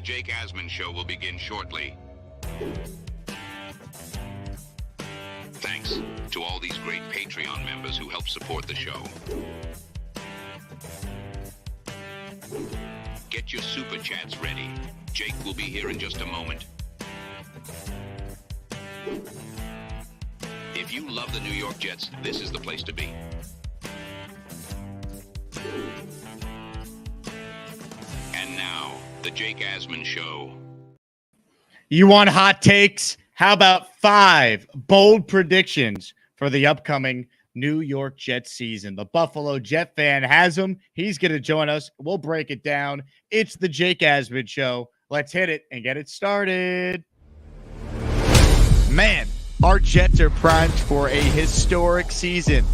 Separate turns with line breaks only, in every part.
Jake Asman Show will begin shortly. Thanks to all these great Patreon members who help support the show. Get your super chats ready. Jake will be here in just a moment. If you love the New York Jets, this is the place to be. And now, the Jake Asman Show.
You want hot takes? How about 5 bold predictions for the upcoming New York Jets season? The Buffalo Jet fan has them. He's going to join us. We'll break it down. It's the Jake Asman Show. Let's hit it and get it started. Man, our Jets are primed for a historic season.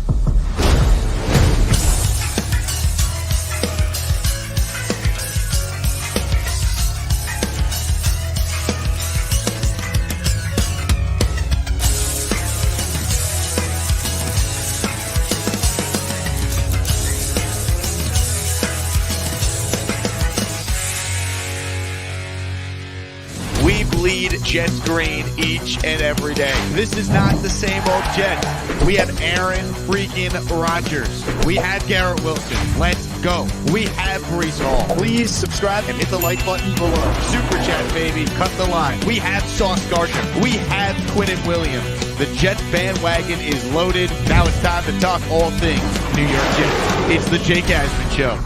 Bleed Jets green each and every day. This is not the same old Jets. We have Aaron freaking Rodgers. We have Garrett Wilson. Let's go. We have Breece Hall. Please subscribe and hit the like button below. Super chat, baby. Cut the line. We have Sauce Gardner. We have Quinnen Williams. The Jets bandwagon is loaded. Now it's time to talk all things New York Jets. It's the Jake Asman Show.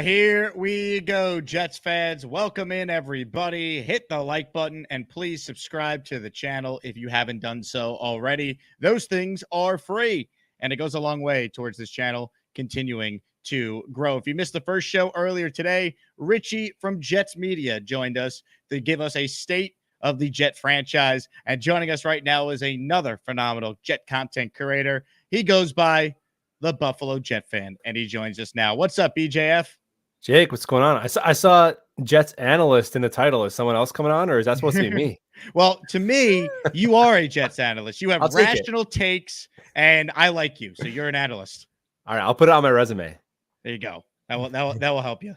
Here we go, Jets fans. Welcome in, everybody. Hit the like button and please subscribe to the channel if you haven't done so already. Those things are free, and it goes a long way towards this channel continuing to grow. If you missed the first show earlier today, Richie from Jets Media joined us to give us a state of the Jet franchise, and joining us right now is another phenomenal Jet content creator. He goes by the Buffalo Jet fan, and he joins us now. What's up, BJF?
Jake, what's going on? I saw Jets Analyst in the title. Is someone else coming on, or is that supposed to be me?
Well, to me, you are a Jets analyst. You have rational takes, and I like you, so you're an analyst.
All right, I'll put it on my resume.
There you go. That will help you.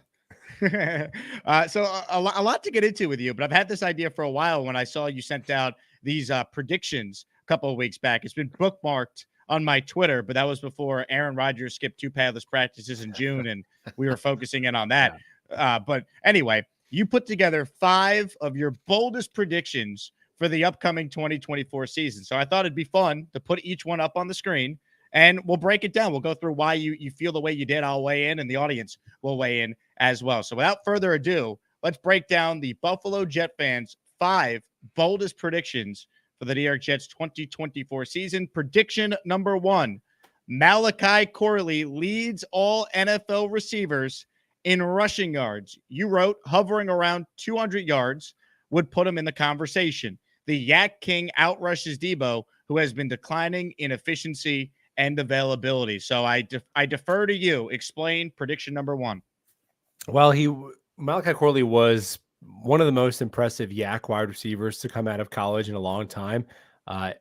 So a lot to get into with you, but I've had this idea for a while when I saw you sent out these predictions a couple of weeks back. It's been bookmarked on my Twitter, but that was before Aaron Rodgers skipped 2 paddless practices in June, and we were focusing in on that. But anyway, you put together 5 of your boldest predictions for the upcoming 2024 season. So I thought it'd be fun to put each one up on the screen, and we'll break it down. We'll go through why you feel the way you did. I'll weigh in, and the audience will weigh in as well. So without further ado, let's break down the Buffalo Jet fans' 5 boldest predictions for the New York Jets 2024 season. Prediction number 1, Malachi Corley leads all NFL receivers in rushing yards. You wrote hovering around 200 yards would put him in the conversation. The Yak King outrushes Debo, who has been declining in efficiency and availability. So I defer to you. Explain prediction number 1.
Well, Malachi Corley was one of the most impressive Yak wide receivers to come out of college in a long time. A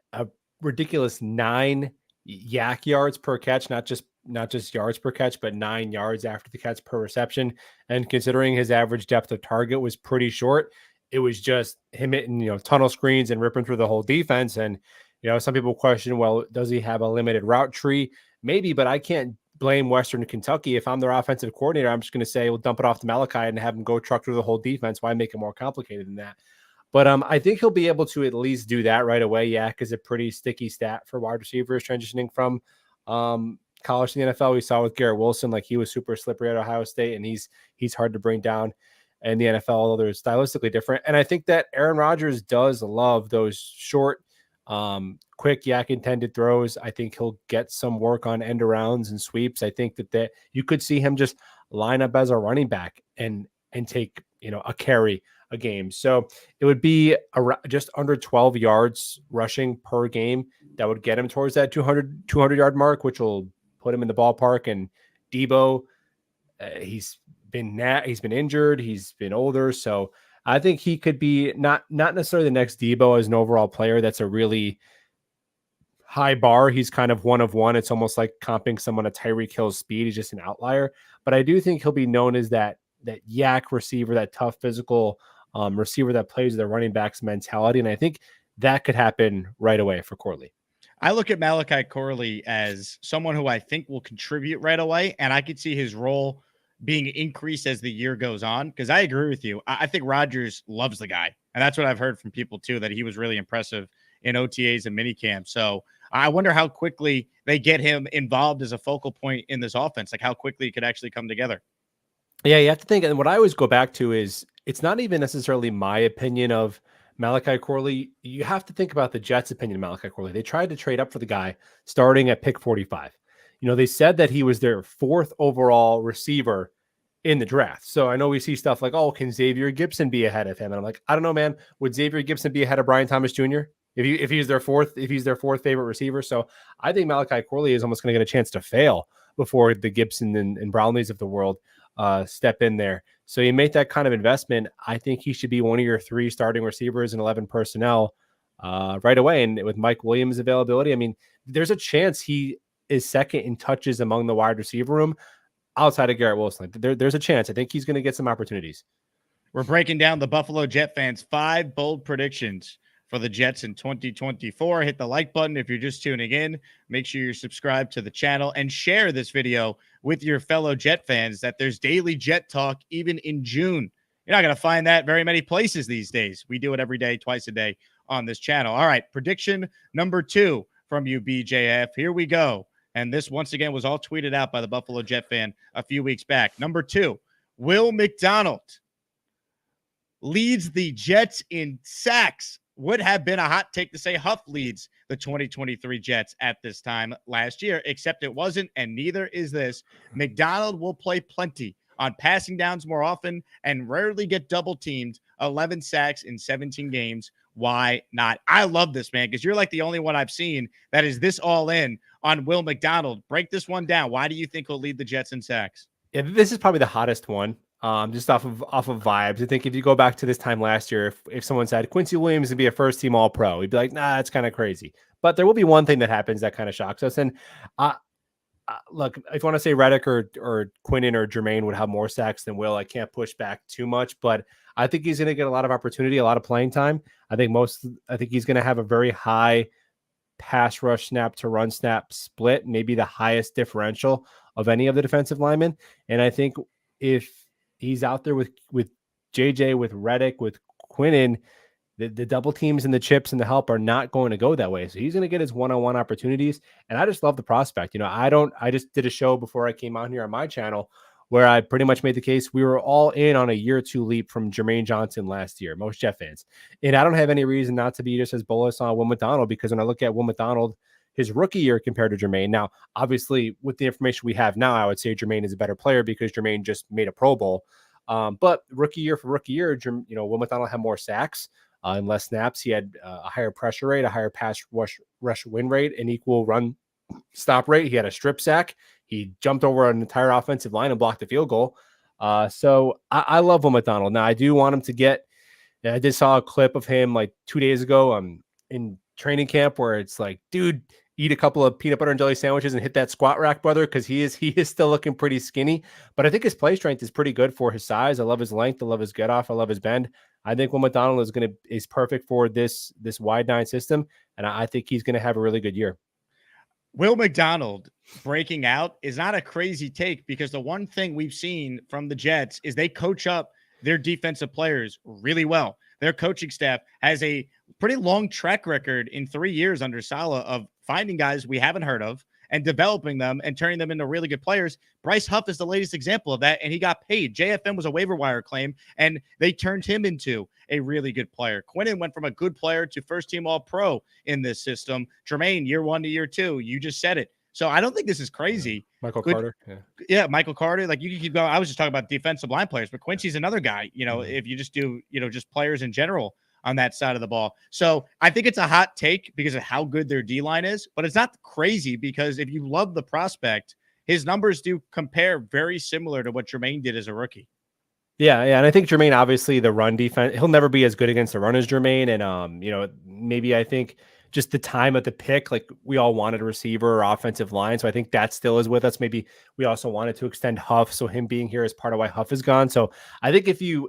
ridiculous 9 Yak yards per catch, not just yards per catch, but 9 yards after the catch per reception. And considering his average depth of target was pretty short, it was just him hitting, tunnel screens and ripping through the whole defense. And, some people question, well, does he have a limited route tree? Maybe, but I can't blame Western Kentucky. If I'm their offensive coordinator, I'm just going to say, we'll dump it off to Malachi and have him go truck through the whole defense. Why make it more complicated than that? But I think he'll be able to at least do that right away. Yak is a pretty sticky stat for wide receivers transitioning from college to the NFL. We saw with Garrett Wilson, like he was super slippery at Ohio State, and he's hard to bring down in the NFL, although they're stylistically different. And I think that Aaron Rodgers does love those short, quick Yak intended throws. I think he'll get some work on end arounds and sweeps. I think that you could see him just line up as a running back and take, a carry a game. So it would be just under 12 yards rushing per game. That would get him towards that 200 yard mark, which will put him in the ballpark. And Debo, he's been injured. He's been older. So I think he could be not necessarily the next Debo as an overall player. That's a really high bar. He's kind of one of one. It's almost like comping someone at Tyreek Hill's speed. He's just an outlier. But I do think he'll be known as that yak receiver, that tough physical receiver that plays their running backs mentality. And I think that could happen right away for Corley.
I look at Malachi Corley as someone who I think will contribute right away, and I could see his role being increased as the year goes on, because I agree with you. I think Rodgers loves the guy, and that's what I've heard from people too, that he was really impressive in OTAs and minicamp. So I wonder how quickly they get him involved as a focal point in this offense, like how quickly it could actually come together.
Yeah, you have to think, and what I always go back to is it's not even necessarily my opinion of Malachi Corley. You have to think about the Jets' opinion of Malachi Corley. They tried to trade up for the guy starting at pick 45. They said that he was their 4th overall receiver in the draft. So I know we see stuff like, oh, can Xavier Gibson be ahead of him? And I'm like, I don't know, man. Would Xavier Gibson be ahead of Brian Thomas Jr. if he's their fourth favorite receiver? So I think Malachi Corley is almost going to get a chance to fail before the Gibson and Brownlees of the world step in there. So you make that kind of investment. I think he should be one of your 3 starting receivers and 11 personnel right away. And with Mike Williams' availability, I mean, there's a chance he is second in touches among the wide receiver room outside of Garrett Wilson. There's a chance. I think he's going to get some opportunities.
We're breaking down the Buffalo Jet fans' 5 bold predictions for the Jets in 2024. Hit the like button if you're just tuning in. Make sure you're subscribed to the channel and share this video with your fellow Jet fans, that there's daily Jet talk even in June. You're not going to find that very many places these days. We do it every day, twice a day on this channel. All right, prediction number 2 from you, BJF. Here we go. And this, once again, was all tweeted out by the Buffalo Jet fan a few weeks back. Number 2, Will McDonald leads the Jets in sacks. Would have been a hot take to say Huff leads the 2023 Jets at this time last year, except it wasn't, and neither is this. McDonald will play plenty on passing downs more often and rarely get double teamed. 11 sacks in 17 games. Why not? I love this, man, because you're like the only one I've seen that is this all in on Will McDonald. Break this one down. Why do you think he'll lead the Jets in sacks?
Yeah, this is probably the hottest one. Just off of vibes. I think if you go back to this time last year, if someone said Quincy Williams would be a first team All Pro, we'd be like, nah, that's kind of crazy. But there will be one thing that happens that kind of shocks us. And look, if you want to say Reddick or Quinnen or Jermaine would have more sacks than Will, I can't push back too much. But I think he's going to get a lot of opportunity, a lot of playing time. I think he's going to have a very high pass rush snap to run snap split, maybe the highest differential of any of the defensive linemen. And I think if he's out there with JJ, with Reddick, with Quinnen, the double teams and the chips and the help are not going to go that way. So he's going to get his one-on-one opportunities. And I just love the prospect. I just did a show before I came on here on my channel where I pretty much made the case we were all in on a year 2 leap from Jermaine Johnson last year, most Jet fans. And I don't have any reason not to be just as bullish on Will McDonald, because when I look at Will McDonald, his rookie year compared to Jermaine, now, obviously, with the information we have now, I would say Jermaine is a better player because Jermaine just made a Pro Bowl. But rookie year for rookie year, Will McDonald had more sacks and less snaps. He had a higher pressure rate, a higher pass rush win rate, an equal run stop rate. He had a strip sack. He jumped over an entire offensive line and blocked a field goal. So I love Will McDonald. Now, I do want him to get – I did saw a clip of him like 2 days ago in training camp where it's like, dude, eat a couple of peanut butter and jelly sandwiches and hit that squat rack, brother, because he is still looking pretty skinny. But I think his play strength is pretty good for his size. I love his length. I love his get off. I love his bend. I think Will McDonald is perfect for this wide 9 system, and I think he's going to have a really good year.
Will McDonald breaking out is not a crazy take, because the one thing we've seen from the Jets is they coach up their defensive players really well. Their coaching staff has a pretty long track record in 3 years under Saleh of finding guys we haven't heard of and developing them and turning them into really good players. Bryce Huff is the latest example of that, and he got paid. JFM was a waiver wire claim, and they turned him into a really good player. Quinnen went from a good player to first-team All-Pro in this system. Jermaine, year 1 to year 2, you just said it. So I don't think this is crazy.
Michael Carter.
Yeah, Michael Carter. Like, you can keep going. I was just talking about defensive line players, but Quincy's another guy, if you just do, just players in general on that side of the ball. So I think it's a hot take because of how good their D-line is, but it's not crazy because if you love the prospect, his numbers do compare very similar to what Jermaine did as a rookie.
Yeah. And I think Jermaine, obviously the run defense, he'll never be as good against the run as Jermaine. And, maybe I think just the time of the pick. Like we all wanted a receiver or offensive line. So I think that still is with us. Maybe we also wanted to extend Huff. So him being here is part of why Huff is gone. So I think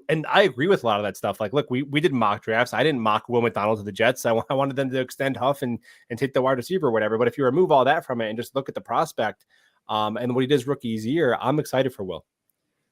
and I agree with a lot of that stuff. Like, look, we did mock drafts. I didn't mock Will McDonald to the Jets. I wanted them to extend Huff and take the wide receiver or whatever. But if you remove all that from it and just look at the prospect and what he does rookie's year, I'm excited for Will.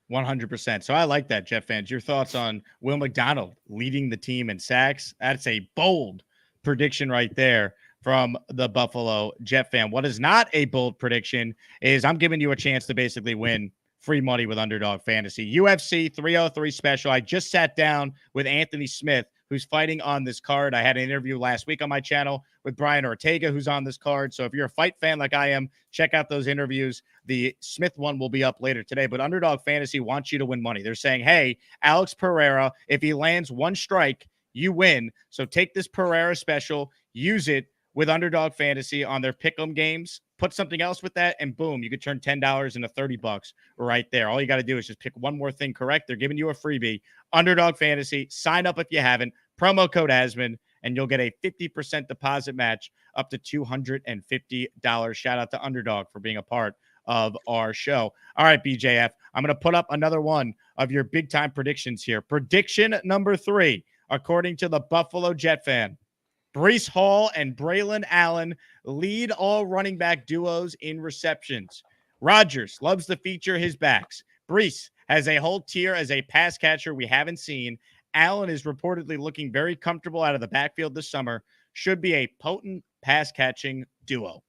100%. So I like that, Jet fans. Your thoughts on Will McDonald leading the team in sacks? That's a bold prediction right there from the Buffalo Jet fan. What is not a bold prediction is I'm giving you a chance to basically win free money with Underdog Fantasy. UFC 303 special. I just sat down with Anthony Smith, who's fighting on this card. I had an interview last week on my channel with Brian Ortega, who's on this card. So if you're a fight fan like I am, check out those interviews. The Smith one will be up later today, but Underdog Fantasy wants you to win money. They're saying, hey, Alex Pereira, if he lands one strike, you win. So take this Pereira special, use it with Underdog Fantasy on their pick'em games. Put something else with that, and boom, you could turn $10 into $30 right there. All you got to do is just pick one more thing correct. They're giving you a freebie. Underdog Fantasy. Sign up if you haven't. Promo code Asman, and you'll get a 50% deposit match up to $250. Shout out to Underdog for being a part of our show. All right, BJF, I'm going to put up another one of your big-time predictions here. Prediction number 3, according to the Buffalo Jet fan. Breece Hall and Braylon Allen lead all running back duos in receptions. Rodgers loves to feature his backs. Breece has a whole tier as a pass catcher we haven't seen. Allen is reportedly looking very comfortable out of the backfield this summer. Should be a potent pass-catching duo.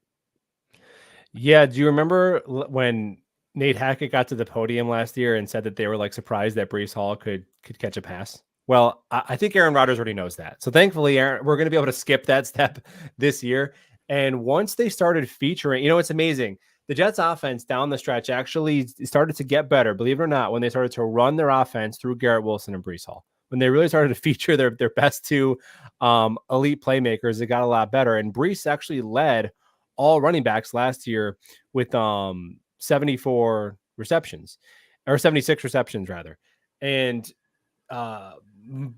Yeah, do you remember when Nate Hackett got to the podium last year and said that they were like surprised that Breece Hall could catch a pass? Well, I think Aaron Rodgers already knows that. So thankfully, we're going to be able to skip that step this year. And once they started featuring, it's amazing. The Jets offense down the stretch actually started to get better, believe it or not, when they started to run their offense through Garrett Wilson and Breece Hall. When they really started to feature their best two elite playmakers, it got a lot better. And Breece actually led all running backs last year with 74 receptions, or 76 receptions rather. And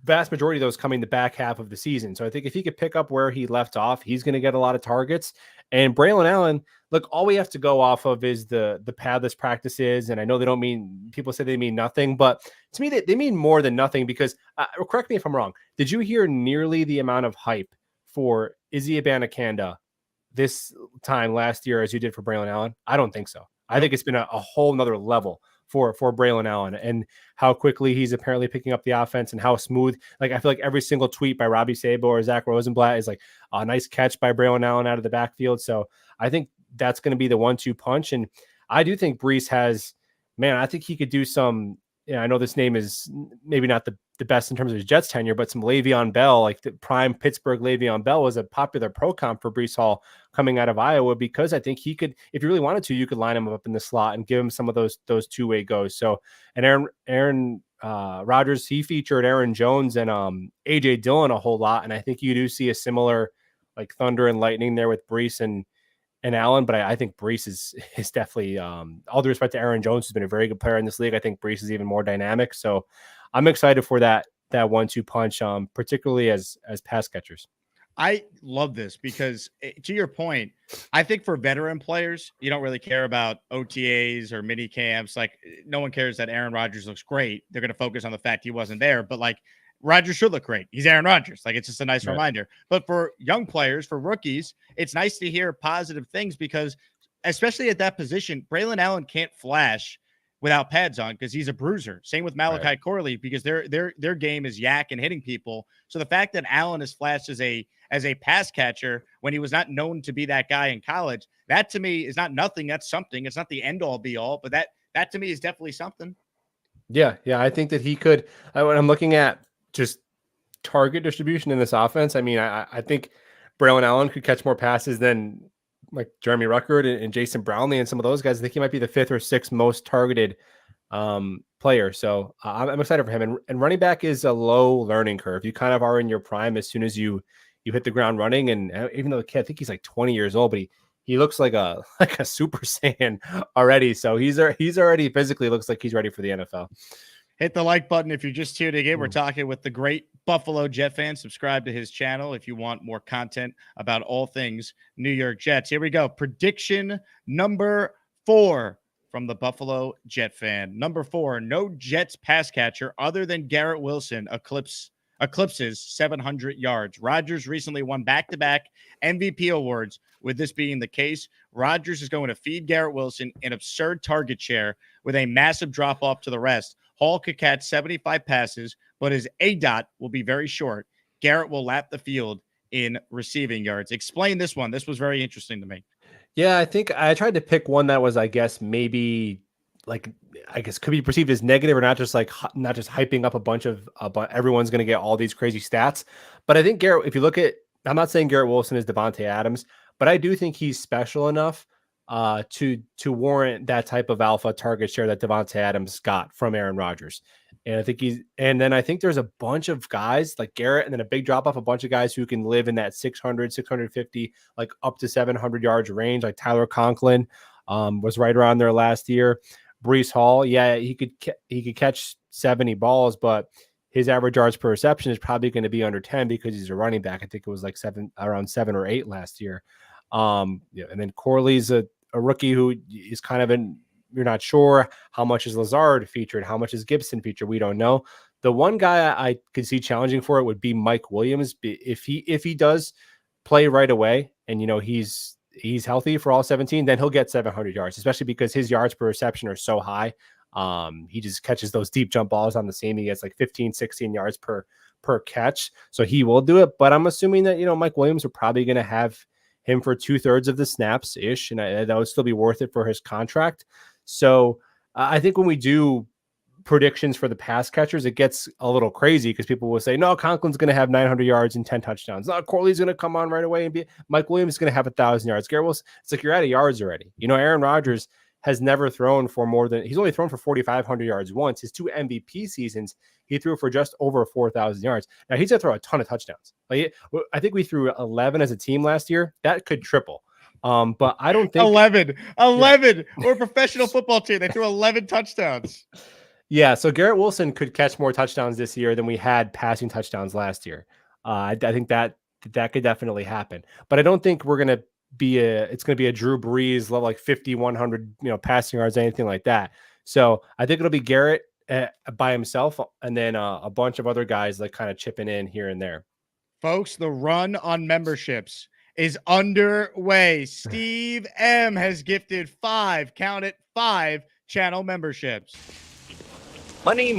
vast majority of those coming the back half of the season. So I think if he could pick up where he left off, he's going to get a lot of targets. And Braylon Allen, look, all we have to go off of is the padless practices. And I know they don't mean, people say they mean nothing, but to me, they mean more than nothing because, correct me if I'm wrong, did you hear nearly the amount of hype for Izzy Abanikanda this time last year as you did for Braylon Allen? I don't think so. I think it's been a whole nother level for Braylon Allen and how quickly he's apparently picking up the offense and how smooth. Like, I feel like every single tweet by Robbie Sabo or Zach Rosenblatt is like a nice catch by Braylon Allen out of the backfield. So I think that's going to be the 1-2 punch. And I do think Breece has, I think he could do some, I know this name is maybe not the best in terms of his Jets tenure, but some Le'Veon Bell, like the prime Pittsburgh Le'Veon Bell was a popular pro comp for Breece Hall coming out of Iowa, because I think he could, if you really wanted to, you could line him up in the slot and give him some of those two-way goes. So, and Aaron Rodgers, he featured Aaron Jones and AJ Dillon a whole lot. And I think you do see a similar like thunder and lightning there with Breece and Allen, but I think Breece is definitely, all due respect to Aaron Jones, who's been a very good player in this league. I think Breece is even more dynamic. So I'm excited for that 1-2 punch, particularly as pass catchers.
I love this because, to your point, I think for veteran players, you don't really care about OTAs or mini camps. Like, no one cares that Aaron Rodgers looks great. They're going to focus on the fact he wasn't there, but like, Rodgers should look great. He's Aaron Rodgers. Like, it's just a nice reminder. But for young players, for rookies, it's nice to hear positive things because, especially at that position, Braylon Allen can't flash without pads on because he's a bruiser. Same with Malachi Corley, because their game is yak and hitting people. So the fact that Allen has flashed as a pass catcher when he was not known to be that guy in college, that to me is not nothing. That's something. It's not the end all be all, but that to me is definitely something. Yeah.
I think that he could, when I'm looking at just target distribution in this offense, I mean, I think Braylon Allen could catch more passes than like Jeremy Ruckert and Jason Brownlee and some of those guys. I think he might be the 5th or 6th most targeted player. So I'm excited for him. And running back is a low learning curve. You kind of are in your prime as soon as you hit the ground running. And even though the kid, I think he's like 20 years old, but he looks like a Super Saiyan already. So he's already physically looks like he's ready for the NFL.
Hit the like button if you're just tuning in. We're talking with the great Buffalo Jet fan. Subscribe to his channel if you want more content about all things New York Jets. Here we go. Prediction number 4 from the Buffalo Jet fan. Number 4, no Jets pass catcher other than Garrett Wilson eclipses 700 yards. Rodgers recently won back-to-back MVP awards. With this being the case, Rodgers is going to feed Garrett Wilson an absurd target share with a massive drop-off to the rest. Hall could catch 75 passes, but his ADOT will be very short. Garrett will lap the field in receiving yards. Explain this one. This was very interesting to me.
Yeah, I think I tried to pick one that was, I guess, maybe could be perceived as negative, or not just hyping up a bunch of everyone's going to get all these crazy stats. But I think Garrett, if you look at, I'm not saying Garrett Wilson is Devontae Adams, but I do think he's special enough to warrant that type of alpha target share that Devontae Adams got from Aaron Rodgers. And I think then I think there's a bunch of guys like Garrett, and then a big drop off, a bunch of guys who can live in that 600, 650, like up to 700 yards range. Like Tyler Conklin was right around there last year. Breece Hall, yeah, he could catch 70 balls, but his average yards per reception is probably going to be under 10 because he's a running back. I think it was like around 7 or 8 last year. And then Corley's a rookie who is kind of you're not sure how much is Lazard featured, how much is Gibson featured. We don't know. The one guy I could see challenging for it would be Mike Williams. If he does play right away, and he's healthy for all 17, then he'll get 700 yards, especially because his yards per reception are so high. He just catches those deep jump balls on the seam. He gets like 15, 16 yards per catch. So he will do it. But I'm assuming that, Mike Williams are probably going to have him for 2/3 of the snaps ish. And that would still be worth it for his contract. So I think when we do predictions for the pass catchers, it gets a little crazy because people will say, no, Conklin's going to have 900 yards and 10 touchdowns. No, Corley's going to come on right away and Mike Williams is going to have 1,000 yards. Garrett Wilson, it's like you're out of yards already. Aaron Rodgers has never thrown for he's only thrown for 4,500 yards once. His 2 MVP seasons, he threw for just over 4,000 yards. Now he's going to throw a ton of touchdowns. I think we threw 11 as a team last year. That could triple. But I don't think
11. Yeah. We're a professional football team. They threw 11 touchdowns.
Yeah, so Garrett Wilson could catch more touchdowns this year than we had passing touchdowns last year. I think that could definitely happen. But I don't think we're going to it's going to be a Drew Brees level, like 50, 100, passing yards, anything like that. So I think it'll be Garrett by himself, and then a bunch of other guys like kind of chipping in here and there.
Folks, the run on memberships is underway. Steve M has gifted 5 channel memberships.
Money.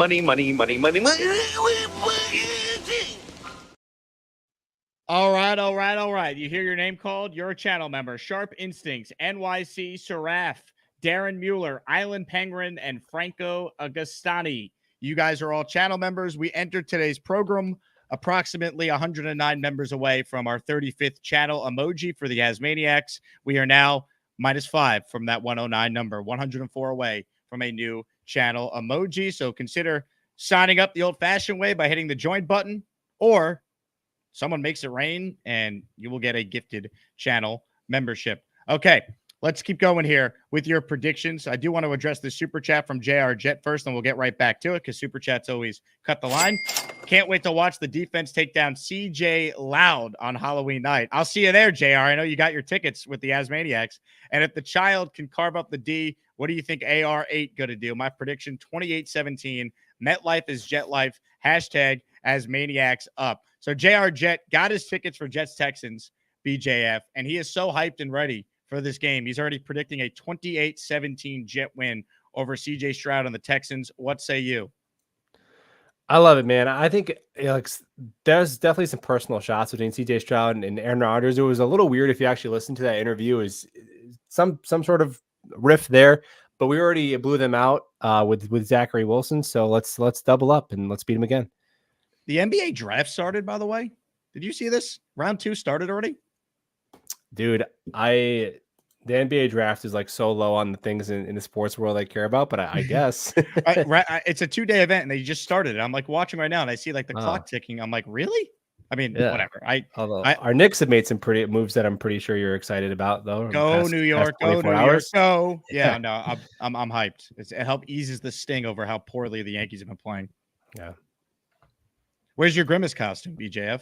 All right. You hear your name called? You're a channel member. Sharp Instincts, NYC Seraph, Darren Mueller, Island Penguin, and Franco Agostani. You guys are all channel members. We entered today's program approximately 109 members away from our 35th channel emoji for the Asmaniacs. We are now -5 from that 109 number, 104 away from a new channel emoji. So consider signing up the old-fashioned way by hitting the join button, or someone makes it rain and you will get a gifted channel membership. Okay, let's keep going here with your predictions. I do want to address the super chat from JR Jet first, and we'll get right back to it because super chats always cut the line. Can't wait to watch the defense take down CJ Loud on Halloween night. I'll see you there, JR. I know you got your tickets with the Asmaniacs. And if the child can carve up the D, what do you think AR8 going to do? My prediction, 28-17. MetLife is Jet Life. Hashtag Asmaniacs up. So JR Jet got his tickets for Jets Texans, BJF, and he is so hyped and ready for this game. He's already predicting a 28-17 Jet win over CJ Stroud and the Texans. What say you?
I love it, man. I think there's definitely some personal shots between CJ Stroud and Aaron Rodgers. It was a little weird if you actually listen to that interview. Is some sort of riff there, but we already blew them out with Zachary Wilson. So let's double up and let's beat him again.
The NBA draft started, by the way. Did you see this? Round 2 started already?
Dude, the NBA draft is like so low on the things in the sports world I care about, but I guess
it's a 2-day event and they just started it. I'm like watching right now and I see like the clock ticking. I'm like, really? I mean, whatever. Our
Knicks have made some pretty moves that I'm pretty sure you're excited about, though.
Go New York, go New York, go. Yeah, no, I'm hyped. It helped eases the sting over how poorly the Yankees have been playing.
Yeah.
Where's your Grimace costume, BJF?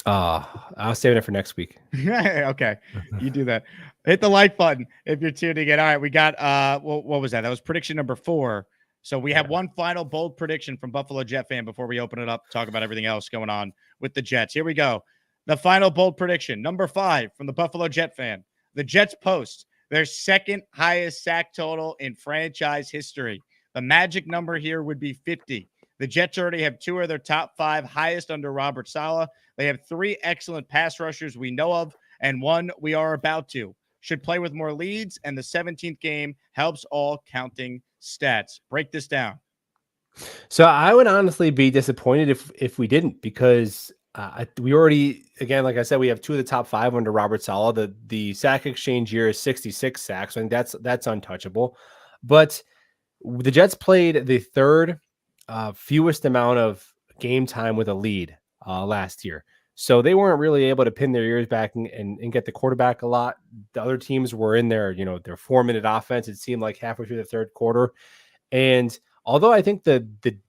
I'll save it for next week.
Okay, you do that. Hit the like button if you're tuning in. All right, we got what was that? That was prediction number 4. So we have one final bold prediction from Buffalo Jet fan before we open it up, talk about everything else going on with the Jets. Here we go. The final bold prediction, number 5 from the Buffalo Jet fan. The Jets post their second highest sack total in franchise history. The magic number here would be 50. The Jets already have 2 of their top 5 highest under Robert Saleh. They have 3 excellent pass rushers we know of, and 1 we are about to. Should play with more leads, and the 17th game helps all counting stats. Break this down.
So I would honestly be disappointed if we didn't, because we already, again, like I said, we have 2 of the top 5 under Robert Saleh. The sack exchange year is 66 sacks. I think that's untouchable. But the Jets played the 3rd fewest amount of game time with a lead last year. So they weren't really able to pin their ears back and get the quarterback a lot. The other teams were in their 4-minute offense. It seemed like halfway through the 3rd quarter. And although I think the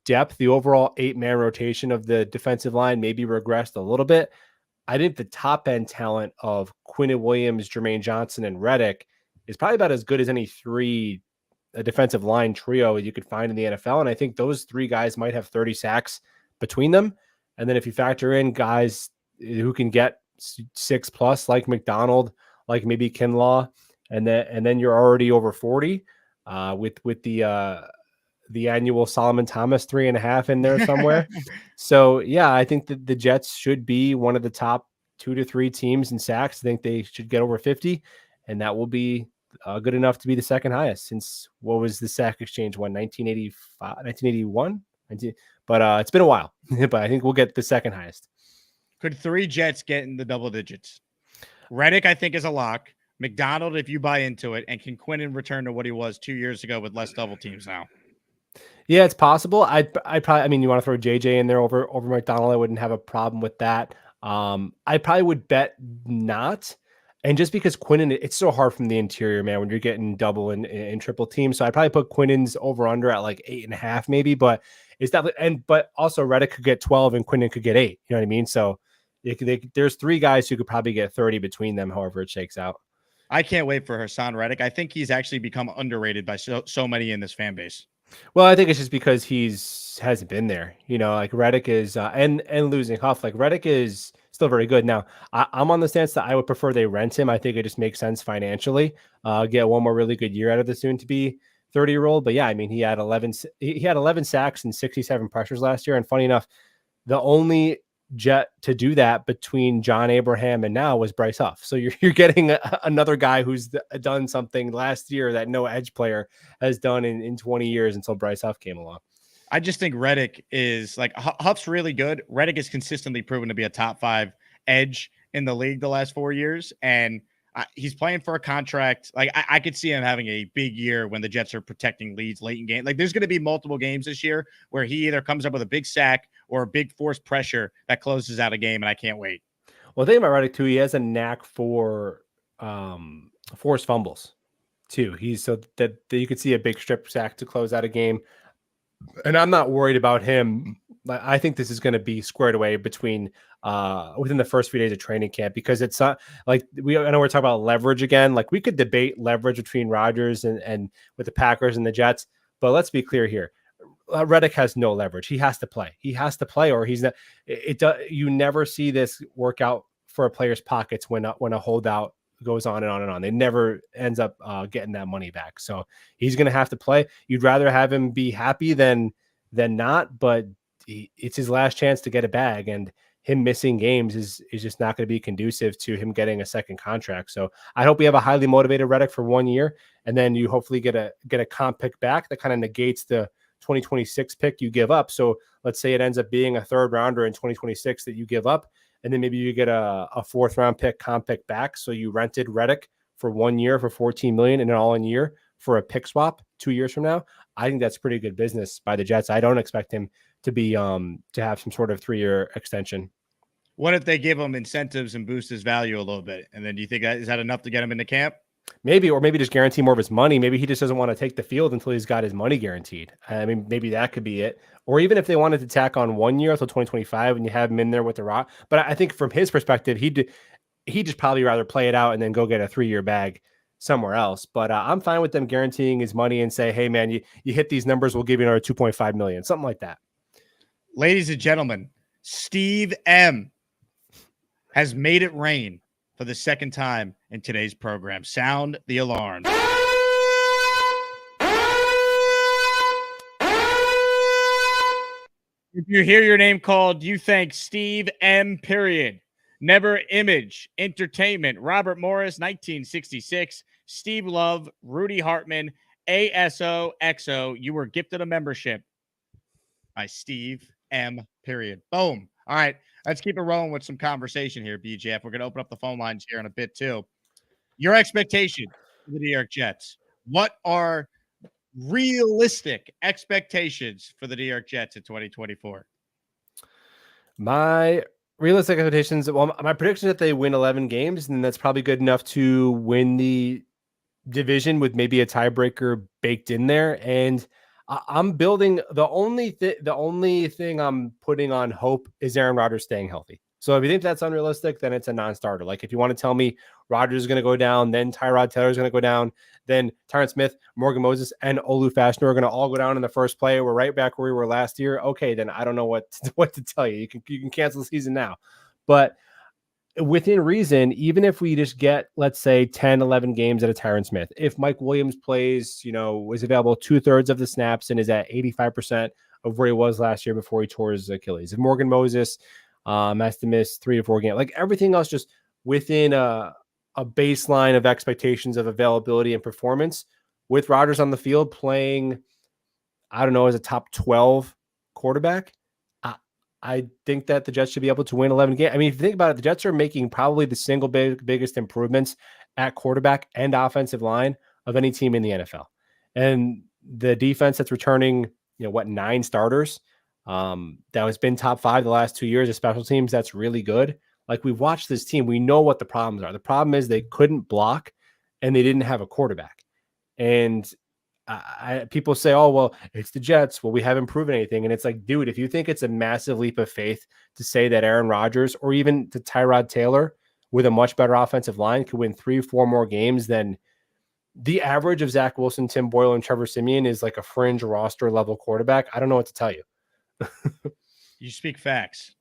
depth, the overall 8-man rotation of the defensive line maybe regressed a little bit, I think the top end talent of Quinnen Williams, Jermaine Johnson, and Reddick is probably about as good as any 3 defensive line trio you could find in the NFL. And I think those 3 guys might have 30 sacks between them. And then if you factor in guys who can get 6+ like McDonald, like maybe Kinlaw, and then you're already over 40 with the annual Solomon Thomas 3.5 in there somewhere. So yeah, I think that the Jets should be one of the top 2 to 3 teams in sacks. I think they should get over 50, and that will be good enough to be the second highest since what was the sack exchange one, 1985, 1981? But it's been a while, but I think we'll get the second highest.
Could 3 Jets get in the double digits? Reddick, I think, is a lock. McDonald, if you buy into it, and can Quinnen return to what he was 2 years ago with less double teams now?
Yeah, it's possible. I probably, I mean, you want to throw JJ in there over McDonald, I wouldn't have a problem with that. I probably would bet not. And just because Quinnen, it's so hard from the interior, man, when you're getting double and triple teams. So I'd probably put Quinnen's over under at like 8.5 maybe, but it's definitely, but also Reddick could get 12 and Quinnen could get 8. You know what I mean? So there's 3 guys who could probably get 30 between them, however it shakes out.
I can't wait for Hassan Reddick. I think he's actually become underrated by so many in this fan base.
Well, I think it's just because hasn't been there, like Reddick is, and losing Huff, like Reddick is still very good. Now I'm on the stance that I would prefer they rent him. I think it just makes sense financially, get one more really good year out of the soon to be 30-year-old. But yeah, I mean, he had 11 sacks and 67 pressures last year. And funny enough, the only Jet to do that between John Abraham and now was Breece Hall. So you're getting another guy who's done something last year that no edge player has done in 20 years until Breece Hall came along.
I just think Reddick is like Huff's really good. Reddick is consistently proven to be a top 5 edge in the league the last 4 years. And he's playing for a contract. Like I could see him having a big year when the Jets are protecting leads late in game. Like there's going to be multiple games this year where he either comes up with a big sack or a big forced pressure that closes out a game. And I can't wait.
Well, the thing about Reddick too, he has a knack for forced fumbles too. He's so that you could see a big strip sack to close out a game. And I'm not worried about him. I think this is going to be squared away between within the first few days of training camp, because it's not like I know we're talking about leverage again. Like we could debate leverage between Rodgers and with the Packers and the Jets, but let's be clear here. Reddick has no leverage. He has to play, or he's not. You never see this work out for a player's pockets when a holdout goes on and on and on. They never ends up getting that money back. So he's going to have to play. You'd rather have him be happy than not, but it's his last chance to get a bag, and him missing games is just not going to be conducive to him getting a second contract. So I hope we have a highly motivated Reddick for 1 year, and then you hopefully get a comp pick back that kind of negates the 2026 pick you give up. So let's say it ends up being a 3rd rounder in 2026 that you give up, and then maybe you get a 4th round pick, comp pick back. So you rented Reddick for 1 year for $14 million and an all-in year for a pick swap 2 years from now. I think that's pretty good business by the Jets. I don't expect him to be to have some sort of 3-year extension.
What if they give him incentives and boost his value a little bit? And then do you think is that enough to get him into camp?
Maybe, or maybe just guarantee more of his money. Maybe he just doesn't want to take the field until he's got his money guaranteed. I mean, maybe that could be it. Or even if they wanted to tack on 1 year until 2025 and you have him in there with the Rock. But I think from his perspective, he'd just probably rather play it out and then go get a 3-year bag somewhere else. But I'm fine with them guaranteeing his money and say, hey, man, you hit these numbers, we'll give you another $2.5 million, something like that.
Ladies and gentlemen, Steve M has made it rain for the second time in today's program. Sound the alarm. If you hear your name called, you thank Steve M. Period. Never Image Entertainment. Robert Morris, 1966. Steve Love, Rudy Hartman, ASOXO. You were gifted a membership by Steve M. Period. Boom. All right. Let's keep it rolling with some conversation here, BJF. We're going to open up the phone lines here in a bit, too. Your expectation for the New York Jets. What are realistic expectations for the New York Jets in 2024?
My realistic expectations, well, my prediction is that they win 11 games, and that's probably good enough to win the division with maybe a tiebreaker baked in there. And I'm building the only thing I'm putting on hope is Aaron Rodgers staying healthy. So if you think that's unrealistic, then it's a non-starter. Like if you want to tell me Rodgers is going to go down, then Tyrod Taylor is going to go down, then Tyron Smith, Morgan Moses, and Olu Fashanu are going to all go down in the first play. We're right back where we were last year. Okay, then I don't know what to tell you. You can cancel the season now. But within reason, even if we just get, let's say, 10, 11 games at a Tyron Smith, if Mike Williams plays, is available 2/3 of the snaps and is at 85% of where he was last year before he tore his Achilles, if Morgan Moses has to miss 3 to 4 games, like everything else just within a baseline of expectations of availability and performance, with Rodgers on the field playing, I don't know, as a top 12 quarterback, I think that the Jets should be able to win 11 games. I mean, if you think about it, the Jets are making probably the single biggest improvements at quarterback and offensive line of any team in the NFL. And the defense that's returning, 9 starters, that has been top 5 the last 2 years of special teams. That's really good. Like, we've watched this team. We know what the problems are. The problem is they couldn't block and they didn't have a quarterback. And people say, oh, well, it's the Jets. Well, we haven't proven anything. And it's like, dude, if you think it's a massive leap of faith to say that Aaron Rodgers or even to Tyrod Taylor with a much better offensive line could win 3-4 more games than the average of Zach Wilson, Tim Boyle, and Trevor Siemian is like a fringe roster level quarterback, I don't know what to tell you.
You speak facts.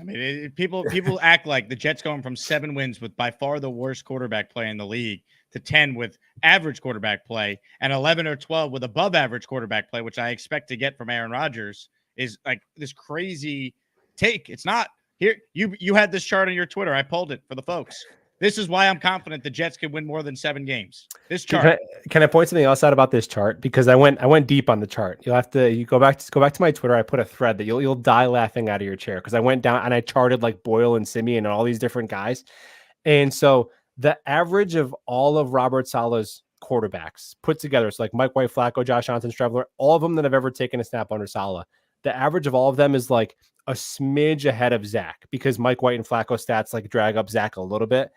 I mean, people act like the Jets going from 7 wins with by far the worst quarterback play in the league to 10 with average quarterback play and 11 or 12 with above average quarterback play, which I expect to get from Aaron Rodgers, is like this crazy take. It's not here. You had this chart on your Twitter. I pulled it for the folks. This is why I'm confident the Jets can win more than 7 games. This chart.
Can I point something else out about this chart? Because I went deep on the chart. You'll have to go back to my Twitter. I put a thread that you'll die laughing out of your chair because I went down and I charted like Boyle and Siemian and all these different guys. And so the average of all of Robert Saleh's quarterbacks put together, so like Mike White, Flacco, Josh Johnson, Streveler, all of them that have ever taken a snap under Saleh, the average of all of them is like a smidge ahead of Zach because Mike White and Flacco stats like drag up Zach a little bit.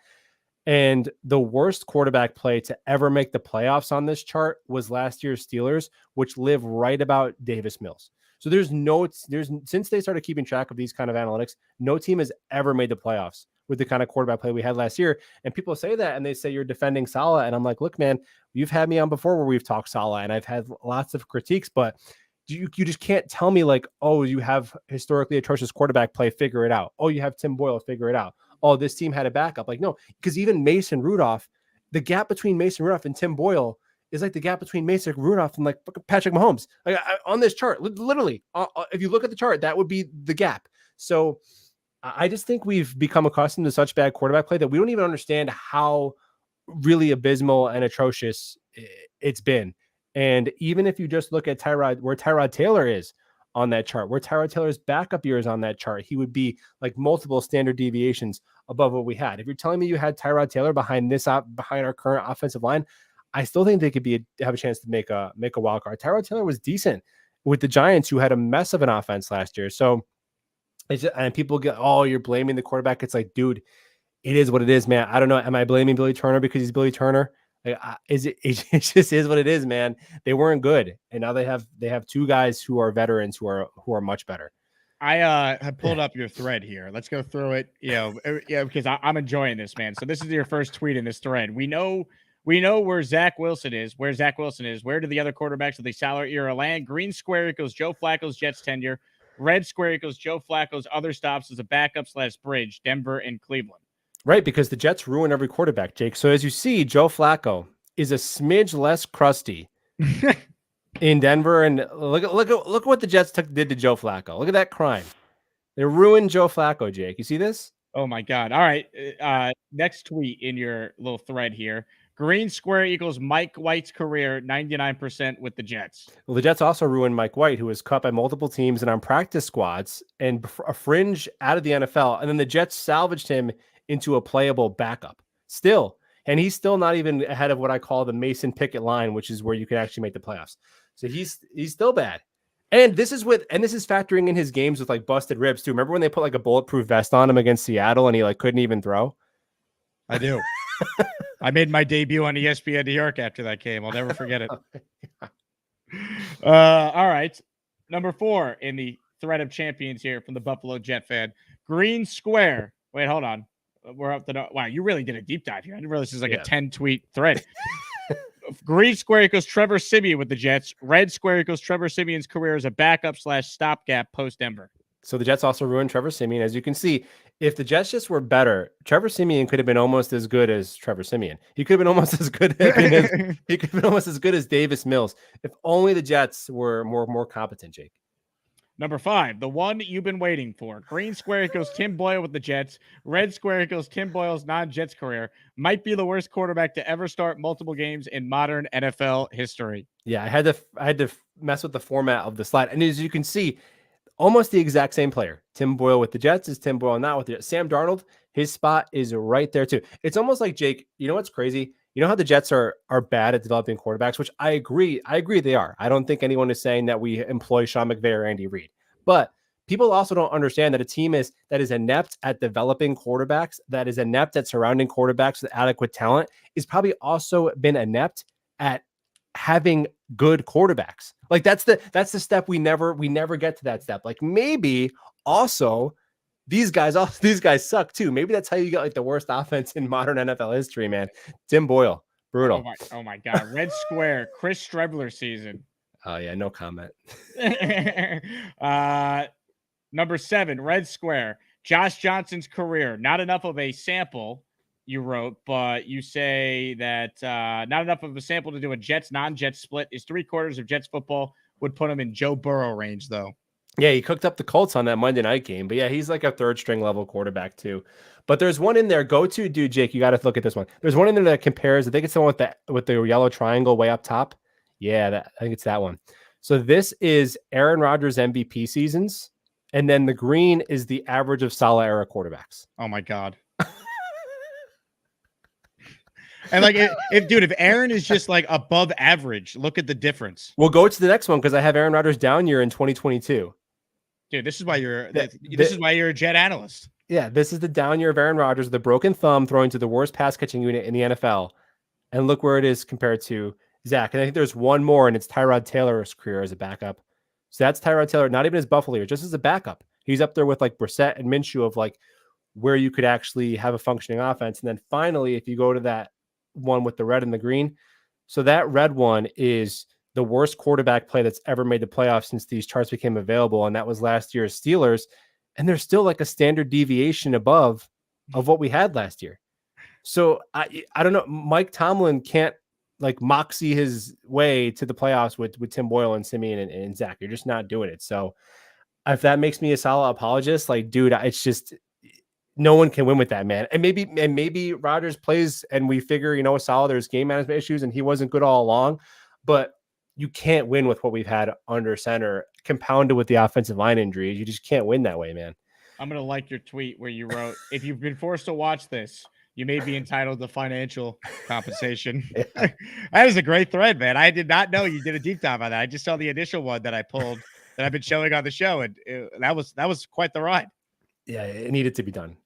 And the worst quarterback play to ever make the playoffs on this chart was last year's Steelers, which live right about Davis Mills. So since they started keeping track of these kind of analytics, no team has ever made the playoffs with the kind of quarterback play we had last year. And people say that and they say you're defending Saleh. And I'm like, look, man, you've had me on before where we've talked Saleh and I've had lots of critiques, but you just can't tell me like, oh, you have historically atrocious quarterback play, figure it out. Oh, you have Tim Boyle, figure it out. Oh, this team had a backup. Like, no, because even Mason Rudolph, the gap between Mason Rudolph and Tim Boyle is like the gap between Mason Rudolph and like Patrick Mahomes. Like, on this chart, literally, if you look at the chart, that would be the gap. So I just think we've become accustomed to such bad quarterback play that we don't even understand how really abysmal and atrocious it's been. And even if you just look at where Tyrod Taylor is on that chart, where Tyrod Taylor's backup year is on that chart, he would be like multiple standard deviations above what we had. If you're telling me you had Tyrod Taylor behind our current offensive line, I still think they could have a chance to make a wild card. Tyrod Taylor was decent with the Giants, who had a mess of an offense last year. So, and people get, oh, you're blaming the quarterback. It's like, dude, it is what it is, man. I don't know. Am I blaming Billy Turner because he's Billy Turner? It just is what it is, man. They weren't good, and now they have two guys who are veterans who are much better.
I have pulled up your thread here. Let's go through it. Because I'm enjoying this, man. So this is your first tweet in this thread. We know where Zach Wilson is. Where Zach Wilson is. Where do the other quarterbacks of the salary era land? Green square equals Joe Flacco's Jets tenure. Red square equals Joe Flacco's other stops as a backup / bridge, Denver and Cleveland.
Right, because the Jets ruin every quarterback, Jake. So as you see, Joe Flacco is a smidge less crusty in Denver, and look what the Jets did to Joe Flacco. Look at that crime. They ruined Joe Flacco, Jake. You see this?
Oh my God. All right. Next tweet in your little thread here. Green square equals Mike White's career, 99% with the Jets.
Well, the Jets also ruined Mike White, who was cut by multiple teams and on practice squads and a fringe out of the NFL. And then the Jets salvaged him into a playable backup still. And he's still not even ahead of what I call the Mason Pickett line, which is where you can actually make the playoffs. So he's still bad. And this is factoring in his games with like busted ribs too. Remember when they put like a bulletproof vest on him against Seattle and he like couldn't even throw?
I do. I made my debut on ESPN New York after that game. I'll never forget it. All right. Number 4 in the thread of champions here from the Buffalo Jet fan. Green square. Wait, hold on. We're up to wow. You really did a deep dive here. I didn't realize this is like a 10-tweet thread. Green square equals Trevor Siemian with the Jets. Red square equals Trevor Siemian's career as a backup / stopgap post Denver.
So the Jets also ruined Trevor Siemian. As you can see, if the Jets just were better, Trevor Siemian could have been almost as good as Trevor Siemian. He could have been almost as good. He could have been almost as good as Davis Mills. If only the Jets were more competent, Jake.
Number 5, the one you've been waiting for. Green square equals Tim Boyle with the Jets. Red square equals Tim Boyle's non-Jets career. Might be the worst quarterback to ever start multiple games in modern NFL history.
Yeah, I had to mess with the format of the slide. And as you can see, almost the exact same player. Tim Boyle with the Jets is Tim Boyle not with the Jets. Sam Darnold, his spot is right there too. It's almost like, Jake, you know what's crazy? You know how the Jets are bad at developing quarterbacks, which I agree they are. I don't think anyone is saying that we employ Sean McVay or Andy Reid. But people also don't understand that a team that is inept at developing quarterbacks, that is inept at surrounding quarterbacks with adequate talent, is probably also been inept at having good quarterbacks. Like that's the step we never get to that step. Like maybe also these guys suck too. Maybe that's how you get like the worst offense in modern NFL history, man. Tim Boyle, brutal.
Oh my God. Red square, Chris Strebler season.
Oh yeah, no comment.
Number 7, red square, Josh Johnson's career. Not enough of a sample, you wrote, but you say that not enough of a sample to do a Jets non-Jets split. Is 3/4 of Jets football would put him in Joe Burrow range, though.
Yeah, he cooked up the Colts on that Monday night game. But yeah, he's like a 3rd-string level quarterback too. But there's one in there. Dude, Jake, you got to look at this one. There's one in there that compares. I think it's the one with the yellow triangle way up top. Yeah, I think it's that one. So this is Aaron Rodgers' MVP seasons, and then the green is the average of Saleh era quarterbacks.
Oh my God. And like, if Aaron is just like above average, look at the difference.
We'll go to the next one because I have Aaron Rodgers down year in 2022.
Dude, this is why you're a Jet analyst.
Yeah, this is the down year of Aaron Rodgers, the broken thumb throwing to the worst pass catching unit in the NFL, and look where it is compared to Zach. And I think there's one more, and it's Tyrod Taylor's career as a backup. So that's Tyrod Taylor, not even his Buffalo year, just as a backup. He's up there with like Brissett and Minshew of like where you could actually have a functioning offense. And then finally, if you go to that one with the red and the green, so that red one is the worst quarterback play that's ever made the playoffs since these charts became available, and that was last year's Steelers. And there's still like a standard deviation above of what we had last year. So I don't know. Mike Tomlin can't like moxie his way to the playoffs with Tim Boyle and Siemian and Zach. You're just not doing it. So if that makes me a solid apologist, like, dude, it's just no one can win with that, man. And maybe Rodgers plays and we figure, Saleh, there's game management issues and he wasn't good all along, but you can't win with what we've had under center compounded with the offensive line injuries. You just can't win that way, man.
I'm going to like your tweet where you wrote, if you've been forced to watch this, you may be entitled to financial compensation. That is a great thread, man. I did not know you did a deep dive on that. I just saw the initial one that I pulled that I've been showing on the show. And that was quite the ride.
Yeah, it needed to be done.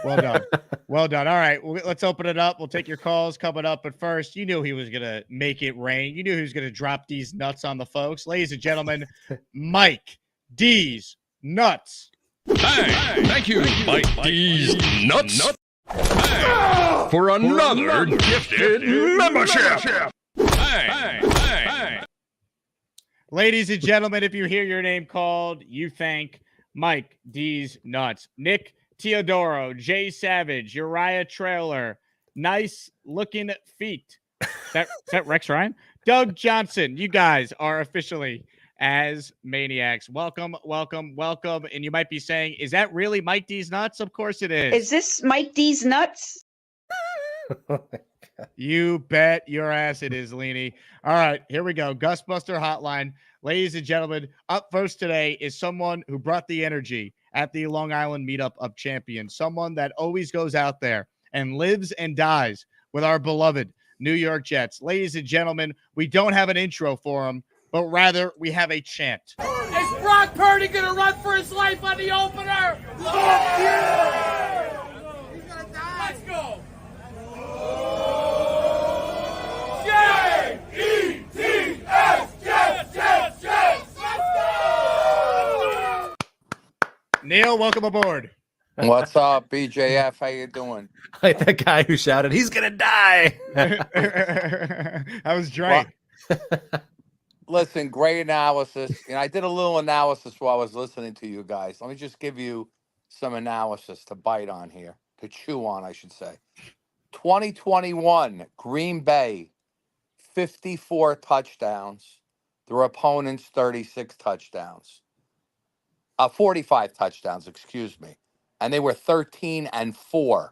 Well done. Well done. All right. Well, let's open it up. We'll take your calls coming up. But first, you knew he was going to make it rain. You knew he was going to drop these nuts on the folks. Ladies and gentlemen, Mike D's Nuts.
Hey, thank you, Mike D's Nuts, for another gifted membership. Hey.
Ladies and gentlemen, if you hear your name called, you thank Mike D's Nuts. Nick Teodoro, Jay Savage, Uriah Trailer, Nice Looking Feet. Is that Rex Ryan? Doug Johnson, you guys are officially as Maniacs. Welcome. And you might be saying, is that really Mike D's Nuts? Of course it is.
Is this Mike D's Nuts?
You bet your ass it is, Leanie. All right, here we go. Gusbuster Hotline. Ladies and gentlemen, up first today is someone who brought the energy at the Long Island Meetup of Champions, someone that always goes out there and lives and dies with our beloved New York Jets. Ladies and gentlemen, we don't have an intro for him, but rather we have a chant.
Is Brock Purdy going to run for his life on the opener? Yeah! He's going to die. Let's go. J-E-T-S, Jets. Let's go.
Neil, welcome aboard.
What's up, BJF? How you doing?
Like that guy who shouted, "He's gonna die."
I was Drake.
Listen, great analysis. I did a little analysis while I was listening to you guys. Let me just give you some analysis to bite on here, to chew on, I should say. 2021, Green Bay, 54 touchdowns. Their opponents, 36 touchdowns. 45 touchdowns, excuse me. And they were 13-4.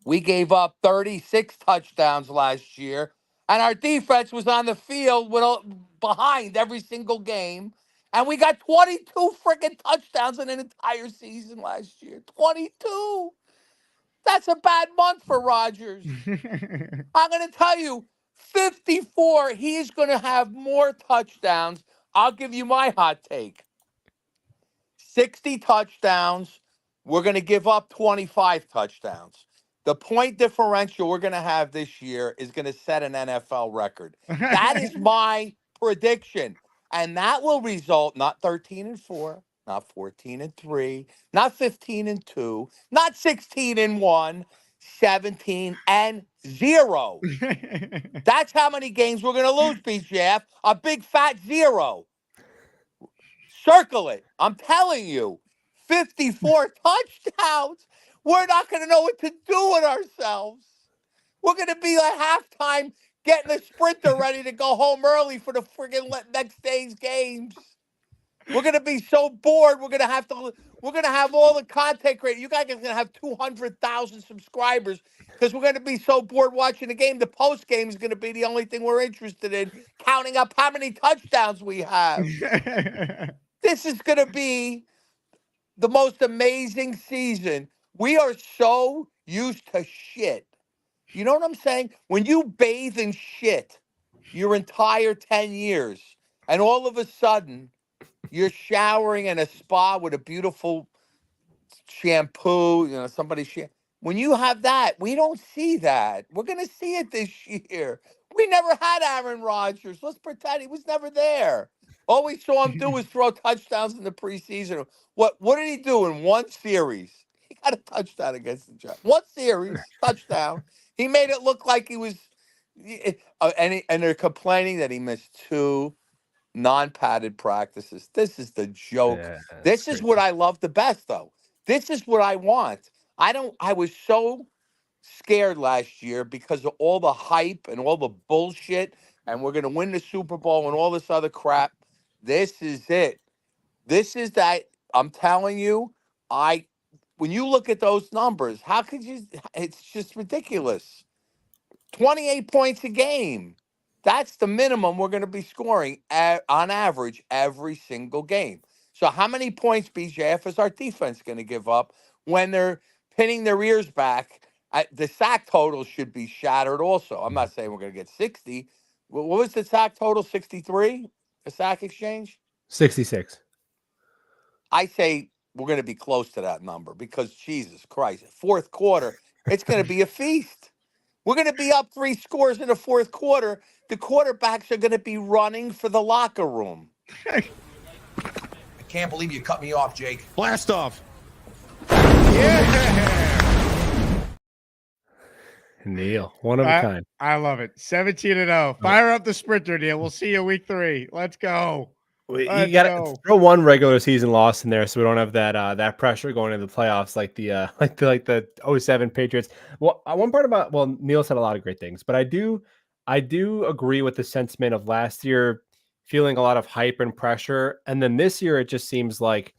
We gave up 36 touchdowns last year, and our defense was on the field behind every single game, and we got 22 freaking touchdowns in an entire season last year. 22. That's a bad month for Rodgers. I'm going to tell you, 54, he's going to have more touchdowns. I'll give you my hot take. 60 touchdowns. We're going to give up 25 touchdowns. The point differential we're going to have this year is going to set an NFL record. That is my prediction. And that will result not 13-4, not 14-3, not 15-2, not 16-1, 17-0. That's how many games we're going to lose, BJF. A big fat 0. Circle it. I'm telling you. 54 touchdowns. We're not going to know what to do with ourselves. We're going to be at halftime getting the sprinter ready to go home early for the friggin' next day's games. We're going to be so bored. We're going to have all the content creators. You guys are going to have 200,000 subscribers because we're going to be so bored watching the game. The post game is going to be the only thing we're interested in, counting up how many touchdowns we have. This is going to be the most amazing season. We are so used to shit. You know what I'm saying? When you bathe in shit your entire 10 years, and all of a sudden you're showering in a spa with a beautiful shampoo, when you have that, we don't see that. We're going to see it this year. We never had Aaron Rodgers. Let's pretend he was never there. All we saw him do was throw touchdowns in the preseason. What did he do in one series? He got a touchdown against the Jets. One series, touchdown. He made it look like he was and they're complaining that he missed 2 non-padded practices. This is the joke.
Yeah,
this is
crazy.
what I love the best, though. This is what I want. I was so scared last year because of all the hype and all the bullshit, and we're going to win the Super Bowl and all this other crap. This is it. This is that. I'm telling you, when you look at those numbers, how could you? It's just ridiculous. 28 points a game. That's the minimum we're going to be scoring on average every single game. So how many points, BJF, is our defense going to give up when they're pinning their ears back? The sack total should be shattered also. I'm not saying we're going to get 60. What was the sack total? 63? A sack exchange?
66.
I say we're going to be close to that number because Jesus Christ, fourth quarter, it's going to be a feast. We're going to be up 3 scores in the fourth quarter. The quarterbacks are going to be running for the locker room.
I can't believe you cut me off, Jake.
Blast off. Yeah.
Neil, one of a kind.
I love it. 17-0. Fire up the sprinter, Neil. We'll see you week 3. Let's go.
You got to throw one regular season loss in there, so we don't have that pressure going into the playoffs like the 07 Patriots. Well, one part about Neil said a lot of great things, but I do agree with the sentiment of last year feeling a lot of hype and pressure, and then this year it just seems like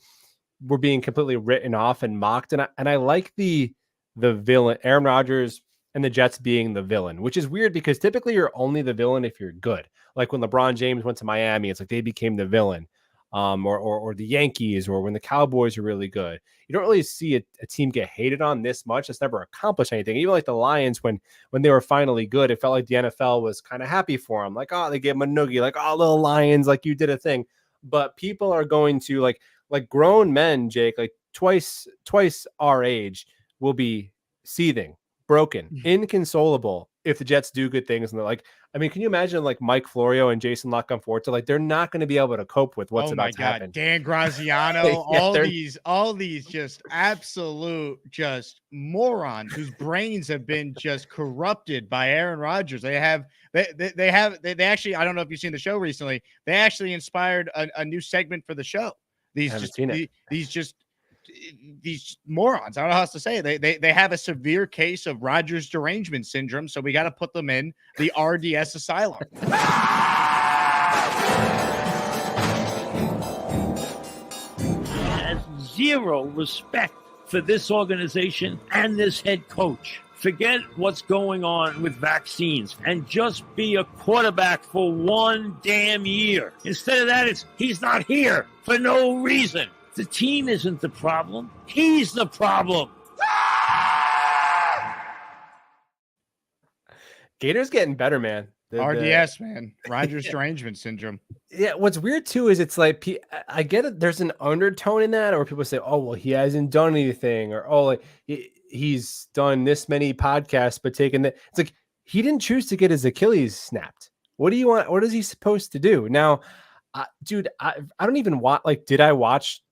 we're being completely written off and mocked. And I like the villain, Aaron Rodgers and the Jets being the villain, which is weird because typically you're only the villain if you're good. Like when LeBron James went to Miami, it's like they became the villain, or the Yankees, or when the Cowboys are really good. You don't really see a team get hated on this much. It's never accomplished anything. Even like the Lions, when they were finally good, it felt like the NFL was kind of happy for them. Like, oh, they gave them a noogie, like, oh, little Lions, like you did a thing. But people are going to like grown men, Jake, like twice our age will be seething, broken, inconsolable if the Jets do good things. And they're like, I mean, can you imagine like Mike Florio and Jason La Canfora? Like, they're not going to be able to cope with what's about to happen.
Dan Graziano, all these just absolute just morons whose brains have been just corrupted by Aaron Rodgers. They actually, I don't know if you've seen the show recently. They actually inspired a new segment for the show. These morons. I don't know how else to say it. They have a severe case of Rodgers derangement syndrome, so we got to put them in the RDS asylum.
Has zero respect for this organization and this head coach. Forget what's going on with vaccines and just be a quarterback for one damn year. Instead of that, he's not here for no reason. The team isn't the problem. He's the problem.
Gator's getting better, man.
RDS, man. Rodgers derangement syndrome.
Yeah, what's weird too is it's like, I get it. There's an undertone in that, or people say, oh, well, he hasn't done anything, or oh, like, he's done this many podcasts, but taken that. It's like, he didn't choose to get his Achilles snapped. What do you want? What is he supposed to do? Now, dude, I don't even watch, like, did I watch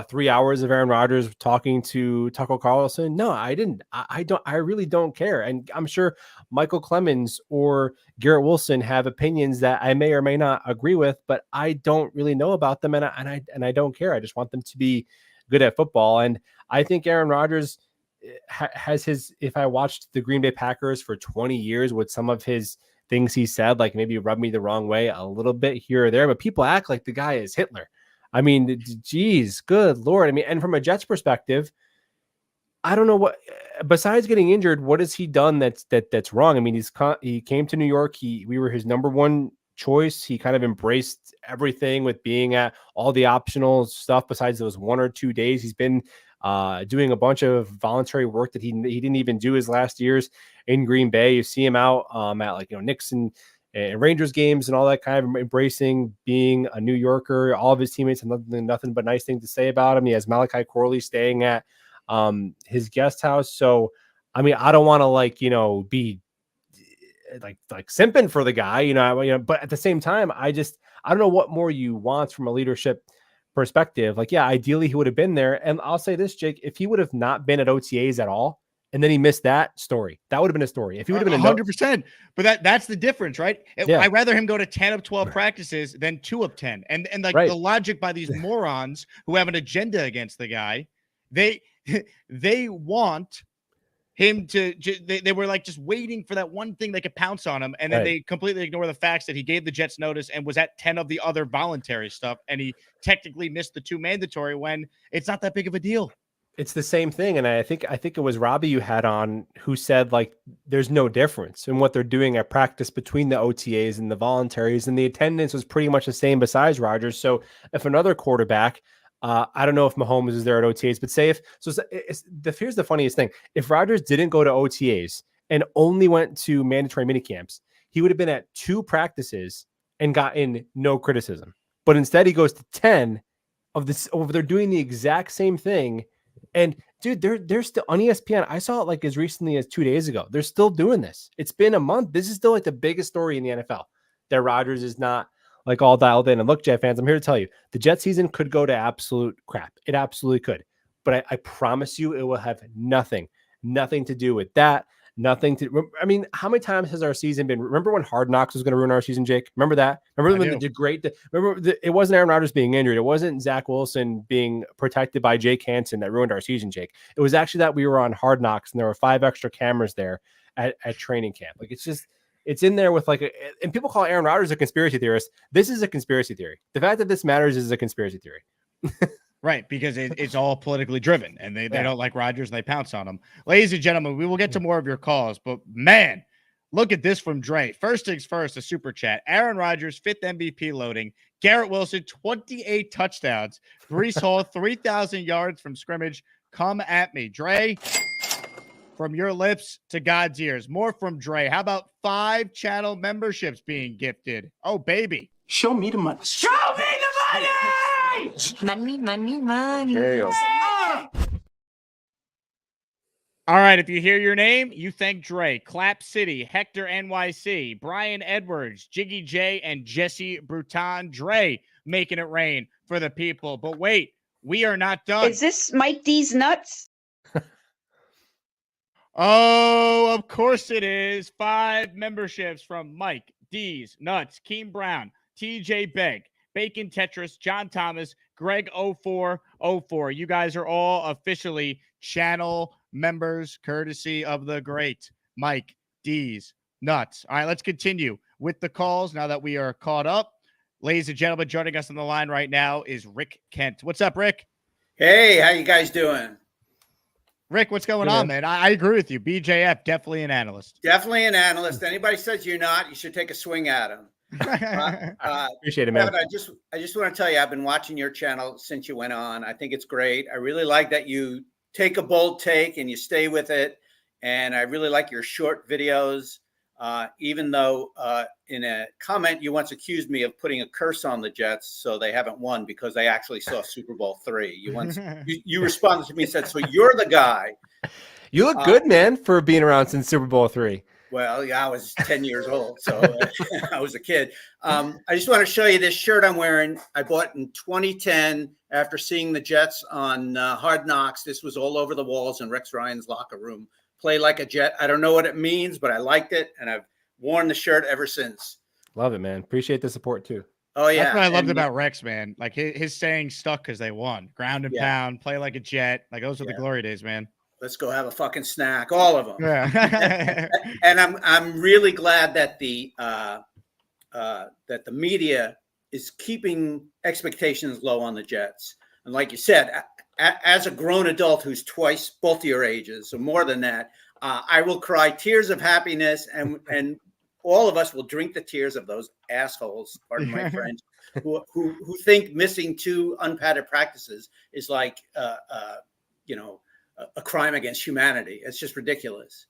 3 hours of Aaron Rodgers talking to Tucker Carlson? No, I didn't. I really don't care. And I'm sure Michael Clemens or Garrett Wilson have opinions that I may or may not agree with, but I don't really know about them. And I don't care. I just want them to be good at football. And I think Aaron Rodgers has if I watched the Green Bay Packers for 20 years with some of his things he said, like maybe rubbed me the wrong way a little bit here or there, but people act like the guy is Hitler. I mean, geez, good Lord. I mean, and from a Jets perspective, I don't know what, besides getting injured, what has he done that's wrong? I mean, he came to New York. We were his number one choice. He kind of embraced everything with being at all the optional stuff besides those 1 or 2 days. He's been doing a bunch of voluntary work that he didn't even do his last years in Green Bay. You see him out at like, Knicks and Rangers games and all that, kind of embracing being a New Yorker. All of his teammates have nothing but nice things to say about him. He has Malachi Corley staying at his guest house. So, I mean, I don't want to be like simping for the guy, but at the same time, I don't know what more you want from a leadership perspective. Like, yeah, ideally he would have been there. And I'll say this, Jake, if he would have not been at OTAs at all, and then he missed that story, that would have been a story. If he would have been
100%, but that's the difference, right? I'd rather him go to 10 of 12 practices than 2 of 10. And like the logic by these morons who have an agenda against the guy, they want him to, they were like just waiting for that one thing they could pounce on him. And then they completely ignore the facts that he gave the Jets notice and was at 10 of the other voluntary stuff. And he technically missed the 2 mandatory when it's not that big of a deal.
It's the same thing. And I think it was Robbie you had on who said, like, there's no difference in what they're doing at practice between the OTAs and the voluntaries, and the attendance was pretty much the same besides Rodgers. So if another quarterback, I don't know if Mahomes is there at OTAs, but here's the funniest thing. If Rodgers didn't go to OTAs and only went to mandatory minicamps, he would have been at 2 practices and gotten no criticism. But instead he goes to 10 of this. They're doing the exact same thing. And dude, they're still on ESPN. I saw it like as recently as 2 days ago. They're still doing this. It's been a month. This is still like the biggest story in the NFL. That Rodgers is not like all dialed in. And look, Jet fans, I'm here to tell you, the Jet season could go to absolute crap. It absolutely could. But I promise you, it will have nothing to do with that. Nothing to. I mean, how many times has our season been? Remember when Hard Knocks was going to ruin our season, Jake? Remember that? Remember when it wasn't Aaron Rodgers being injured. It wasn't Zach Wilson being protected by Jake Hansen that ruined our season, Jake. It was actually that we were on Hard Knocks and there were 5 extra cameras there at training camp. Like it's in there with and people call Aaron Rodgers a conspiracy theorist. This is a conspiracy theory. The fact that this matters is a conspiracy theory.
Right, because it's all politically driven, and they don't like Rodgers, and they pounce on him. Ladies and gentlemen, we will get to more of your calls, but man, look at this from Dre. First things first, a super chat. Aaron Rodgers, 5th MVP loading. Garrett Wilson, 28 touchdowns. Breece Hall, 3,000 yards from scrimmage. Come at me. Dre, from your lips to God's ears. More from Dre. How about 5 channel memberships being gifted? Oh, baby.
Show me the money. Show me the money! Money.
There you go.
All right, if you hear your name, you thank Dre, Clap City, Hector NYC, Brian Edwards, Jiggy J, and Jesse Bruton. Dre making it rain for the people. But wait, we are not done.
Is this Mike D's nuts?
Oh, of course it is. 5 memberships from Mike D's Nuts, Keem Brown, TJ Begg, Bacon Tetris, John Thomas, Greg 0404. You guys are all officially channel members, courtesy of the great Mike D's Nuts. All right, let's continue with the calls now that we are caught up. Ladies and gentlemen, joining us on the line right now is Rick Kent. What's up, Rick?
Hey, how you guys doing?
Rick, what's going on, man? I agree with you. BJF, definitely an analyst.
Definitely an analyst. Anybody says you're not, you should take a swing at him.
Appreciate it, man.
Kevin, I just want to tell you, I've been watching your channel since you went on. I think it's great. I really like that you take a bold take and you stay with it. And I really like your short videos. Even though in a comment you once accused me of putting a curse on the Jets, so they haven't won because they actually saw Super Bowl III. You responded to me and said, "So you're the guy."
You look good, man, for being around since Super Bowl III.
Well, yeah, I was 10 years old, so I was a kid. I just want to show you this shirt I'm wearing. I bought in 2010 after seeing the Jets on Hard Knocks. This was all over the walls in Rex Ryan's locker room. Play like a Jet. I don't know what it means, but I liked it, and I've worn the shirt ever since.
Love it, man. Appreciate the support, too.
Oh, yeah.
That's what I loved about Rex, man. Like his saying stuck because they won. Ground and pound, play like a Jet. Like those were the glory days, man.
Let's go have a fucking snack, all of them.
Yeah.
And I'm really glad that the media is keeping expectations low on the Jets. And like you said, as a grown adult who's twice both your ages or more than that, I will cry tears of happiness, and all of us will drink the tears of those assholes, pardon my French, who think missing 2 unpadded practices is like a crime against humanity. It's just ridiculous.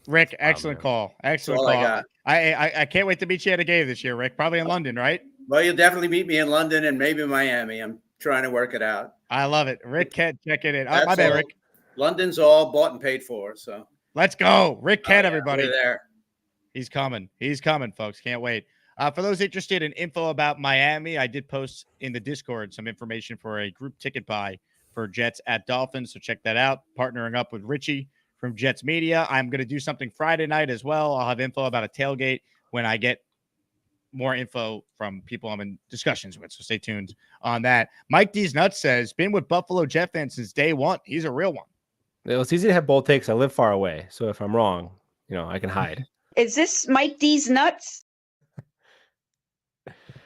Rick, excellent call. Excellent call. I can't wait to meet you at a game this year, Rick. Probably in London, right?
Well, you'll definitely meet me in London and maybe Miami. I'm trying to work it out.
I love it. Rick Kent, check it in. My bad, Rick.
London's all bought and paid for, so.
Let's go. Rick Kent, everybody.
There.
He's coming. He's coming, folks. Can't wait. For those interested in info about Miami, I did post in the Discord some information for a group ticket buy for Jets at Dolphins, so check that out. Partnering up with Richie from Jets Media. I'm going to do something Friday night as well. I'll have info about a tailgate when I get more info from people I'm in discussions with, so stay tuned on that. Mike D's Nuts says, been with Buffalo Jet fans since day one. He's a real one.
It's easy to have bold takes. I live far away, so if I'm wrong, I can hide.
Is this Mike D's Nuts?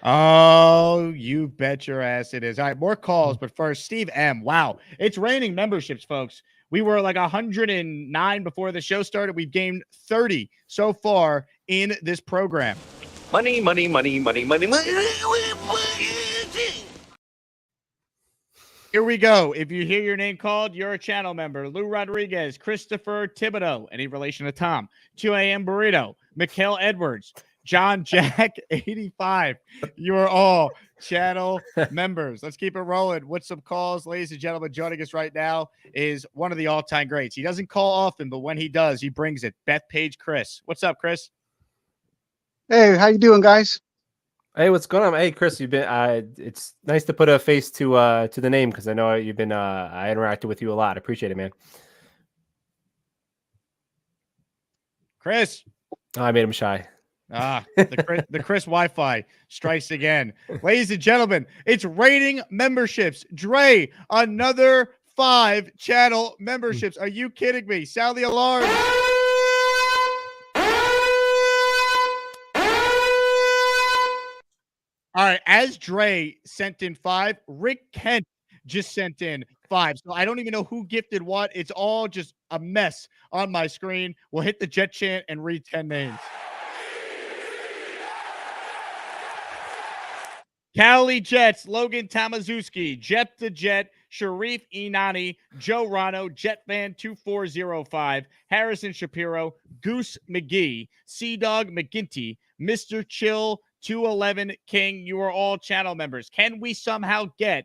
Oh, you bet your ass it is. All right, more calls, but first, Steve M. Wow, it's raining memberships, folks. We were like 109 before the show started. We've gained 30 so far in this program.
Money, money, money, money, money, money.
Here we go. If you hear your name called, you're a channel member. Lou Rodriguez, Christopher Thibodeau, any relation to Tom, 2 a.m. Burrito, Mikhail Edwards, John Jack 85. You are all channel members. Let's keep it rolling with some calls. Ladies and gentlemen, joining us right now is one of the all-time greats. He doesn't call often, but when he does, he brings it. Bethpage Chris. What's up, Chris?
Hey, how you doing, guys?
Hey, what's going on? Hey, Chris, you've been. It's nice to put a face to the name because I know you've been. I interacted with you a lot. I appreciate it, man.
Chris.
Oh, I made him shy.
The Chris Wi-Fi strikes again. Ladies and gentlemen, it's rating memberships. Dre, another 5 channel memberships. Are you kidding me? Sound the alarm. All right, as Dre sent in 5, Rick Kent just sent in 5. So I don't even know who gifted what. It's all just a mess on my screen. We'll hit the Jet chant and read 10 names. Cali Jets, Logan Tamazuski, Jet the Jet, Sharif Inani, Joe Rano, Jetvan2405, Harrison Shapiro, Goose McGee, Sea Dog McGinty, Mr. Chill 211 King. You are all channel members. Can we somehow get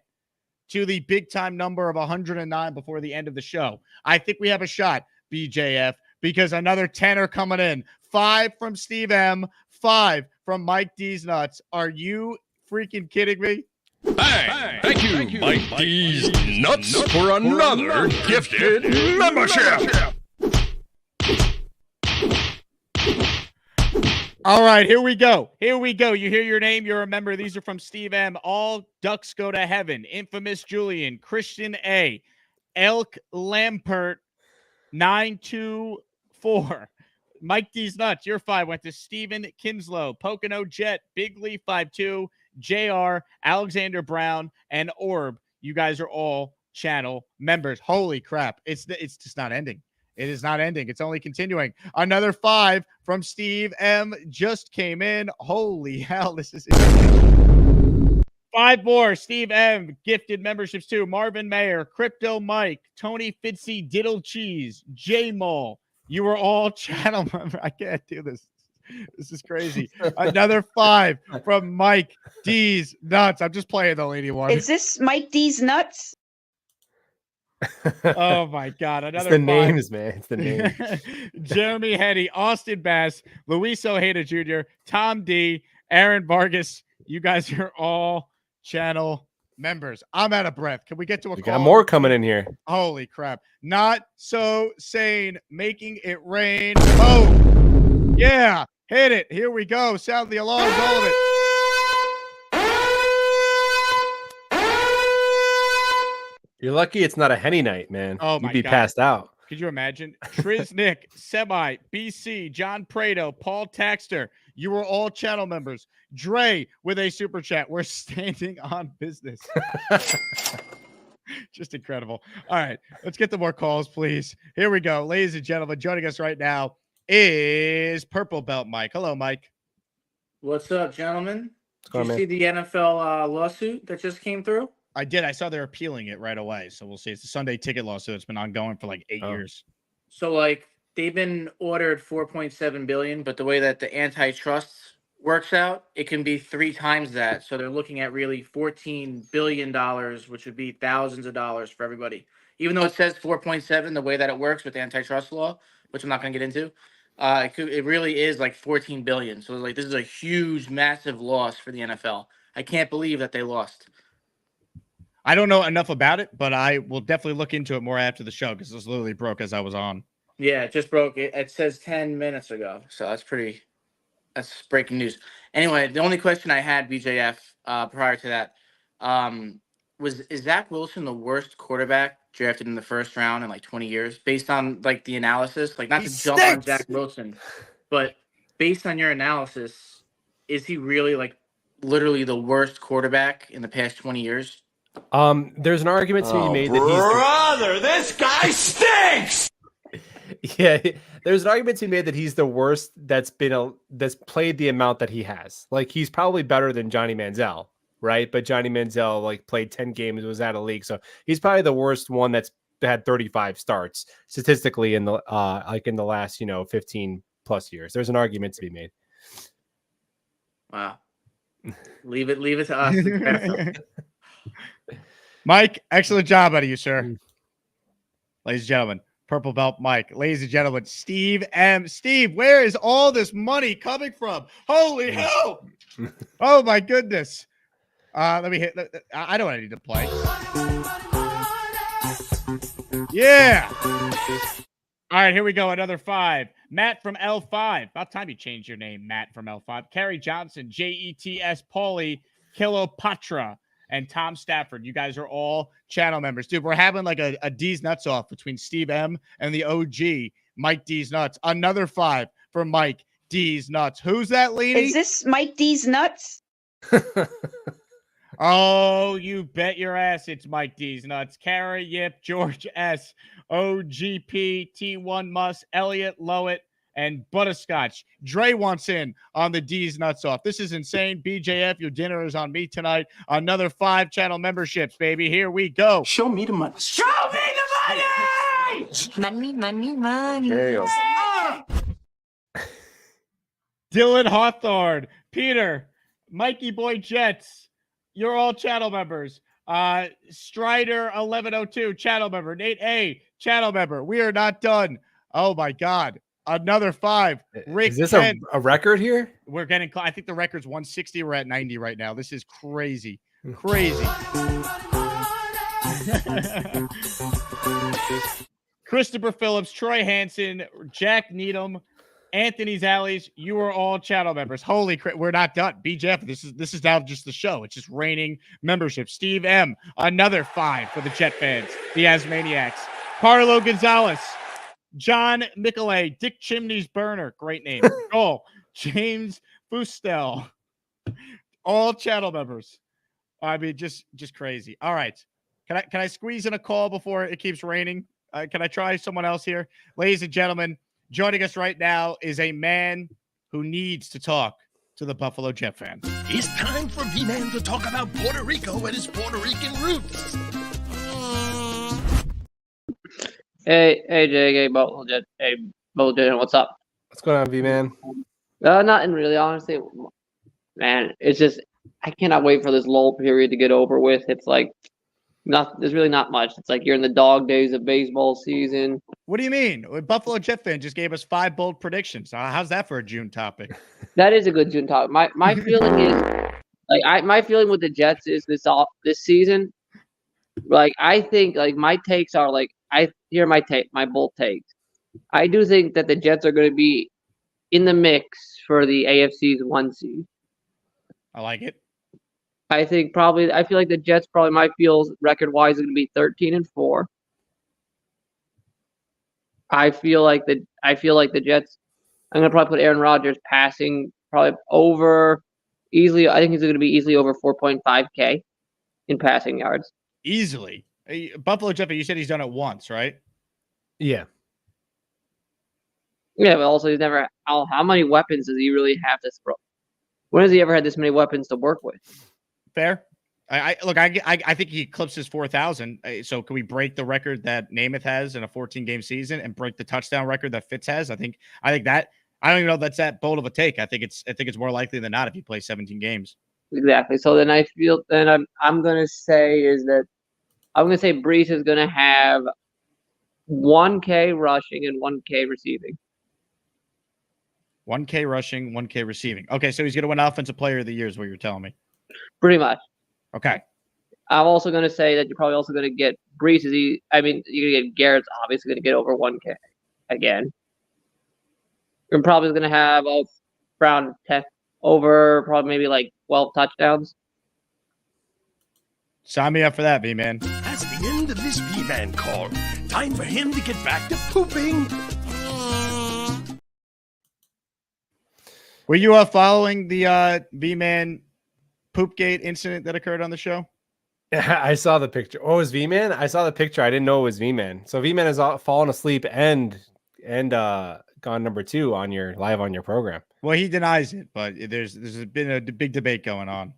to the big time number of 109 before the end of the show? I think we have a shot, BJF, because another 10 are coming in. 5 from Steve M, 5 from Mike D's Nuts. Are you freaking kidding me?
Hey, thank you, Mike D's Nuts, for another gifted membership.
All right, here we go. Here we go. You hear your name, you're a member. These are from Steve M. All Ducks Go to Heaven, Infamous Julian, Christian A, Elk Lampert 924. Mike D's Nuts, your 5 went to Steven Kinslow, Pocono Jet, Big Lee 52, JR, Alexander Brown, and Orb. You guys are all channel members. Holy crap. It's just not ending. It is not ending. It's only continuing. Another 5 from Steve M just came in. Holy hell, this is insane. 5 more. Steve M gifted memberships too. Marvin Mayer, Crypto Mike, Tony Fitzy, Diddle Cheese, J Mall. You were all channel members. I can't do this. This is crazy. Another 5 from Mike D's Nuts. I'm just playing the lady one.
Is this Mike D's Nuts?
Oh my God. Another
It's the
5.
names, man. It's the names.
Jeremy Hetty, Austin Bass, Luis Ojeda Jr., Tom D, Aaron Vargas. You guys are all channel members. I'm out of breath. Can we get to a
We
call?
got more coming in here.
Holy crap. Not so sane. Making it rain. Oh, yeah. Hit it. Here we go. Sound the alarms, all of it.
You're lucky it's not a Henny night, man.
Oh, my
You'd be
God.
passed out.
Could you imagine? Triznick, Semi, BC, John Prado, Paul Taxter. You were all channel members. Dre with a super chat. We're standing on business. Just incredible. All right, let's get to more calls, please. Here we go. Ladies and gentlemen, joining us right now is Purple Belt Mike. Hello, Mike.
What's up, gentlemen?
going
Did
on,
you see the NFL lawsuit that just came through?
I did. I saw they're appealing it right away. So we'll see. It's a Sunday ticket lawsuit. It's been ongoing for like 8 years.
So, like, they've been ordered $4.7 billion, but the way that the antitrust works out, it can be 3 times that. So they're looking at really $14 billion, which would be thousands of dollars for everybody. Even though it says 4.7, the way that it works with antitrust law, which I'm not going to get into, it really is like 14 billion. So like this is a huge, massive loss for the NFL. I can't believe that they lost.
I don't know enough about it, but I will definitely look into it more after the show because it was literally broke as I was on.
Yeah, it just broke. It says 10 minutes ago. So that's breaking news. Anyway, the only question I had, BJF, prior to that, is Zach Wilson the worst quarterback drafted in the first round in like 20 years? Based on like the analysis, like not to jump on Zach Wilson, but based on your analysis, is he really like literally the worst quarterback in the past 20 years?
There's an argument to be made that
Brother, this guy stinks.
Yeah, there's an argument to be made that he's the worst that's played the amount that he has. Like he's probably better than Johnny Manziel, right? But Johnny Manziel like played 10 games, was out of league, so he's probably the worst one that's had 35 starts statistically in the last 15 plus years. There's an argument to be made.
Wow. Leave it to us. to draft them.
Mike, excellent job out of you, sir. Ladies and gentlemen, purple belt Mike. Ladies and gentlemen, Steve M. Steve, where is all this money coming from? Holy hell! Oh my goodness. Let me hit. I know what I need to play. Yeah. All right, here we go. Another 5. Matt from L5. About time you changed your name, Matt from L5. Kerry Johnson, JETS, Paulie, Kilopatra, and Tom Stafford. You guys are all channel members. Dude, we're having like a D's Nuts off between Steve M and the OG, Mike D's Nuts. Another 5 for Mike D's Nuts. Who's that, Leanie?
Is this Mike D's Nuts?
Oh, you bet your ass it's Mike D's Nuts. Kara, Yip, George S, OGP, T1 Muss, Elliot, Lowett, and Butterscotch. Dre wants in on the D's Nuts off. This is insane. BJF, your dinner is on me tonight. Another 5 channel memberships, baby. Here we go.
Show me the money. Show me the money! Money.
There you go.
Dylan Hawthorne, Peter, Mikey Boy Jets. You're all channel members. Strider 1102, channel member. Nate A, channel member. We are not done. Oh my God. Another 5. Rick,
is this a record here?
We're getting I think the record's 160. We're at 90 right now. This is crazy. Crazy. Christopher Phillips, Troy Hansen, Jack Needham, Anthony Zallies, you are all channel members. Holy crap, we're not done. BJF, this is now just the show. It's just raining membership. Steve M, another 5 for the Jet fans, the Asmaniacs. Carlo Gonzalez, John Nicolay, Dick Chimney's Burner, great name. Joel, James Fustel, all channel members. I mean, just crazy. All right, can I squeeze in a call before it keeps raining? Can I try someone else here, ladies and gentlemen? Joining us right now is a man who needs to talk to the Buffalo Jet fans.
It's time for V-Man to talk about Puerto Rico and his Puerto Rican roots.
Hey, JK, Buffalo Jet. Hey, Buffalo Jet, what's up?
What's going on, V-Man?
Nothing really, honestly. Man, it's just, I cannot wait for this lull period to get over with. It's like, there's really not much. It's like you're in the dog days of baseball season.
What do you mean? Buffalo Jet fan just gave us 5 bold predictions. How's that for a June topic?
That is a good June topic. My feeling is, my feeling with the Jets is this season. Like, I think my takes are here are my bold takes. I do think that the Jets are going to be in the mix for the AFC's 1 seed.
I like it.
I feel like the Jets probably might feel record-wise is going to be 13-4. I feel like the Jets. I'm going to probably put Aaron Rodgers passing probably over easily. I think he's going to be easily over 4.5K in passing yards.
Easily. Buffalo Jet, you said he's done it once, right?
Yeah.
Yeah, but also he's never. How many weapons does he really have to throw? When has he ever had this many weapons to work with?
Fair. I think he eclipses 4,000. So can we break the record that Namath has in a 14-game season and break the touchdown record that Fitz has? I think that I don't even know if that's that bold of a take. I think it's more likely than not if you play 17 games.
Exactly. So then I'm going to say Breece is going to have 1K rushing and 1K receiving.
1K rushing, 1K receiving. Okay, so he's going to win Offensive Player of the Year is what you're telling me.
Pretty much.
Okay.
I'm also going to say that you're probably also going to get Breece. You're going to get Garrett's obviously going to get over 1K again. You're probably going to have around 10 over probably maybe 12 touchdowns.
Sign me up for that, V-Man.
That's the end of this V-Man call. Time for him to get back to pooping.
Were you following the V-Man Poopgate incident that occurred on the show?
Yeah, I saw the picture. Oh, it was V-Man? I saw the picture. I didn't know it was V-Man. So V-Man has fallen asleep and gone number 2 on your program.
Well, he denies it, but there's been a big debate going on.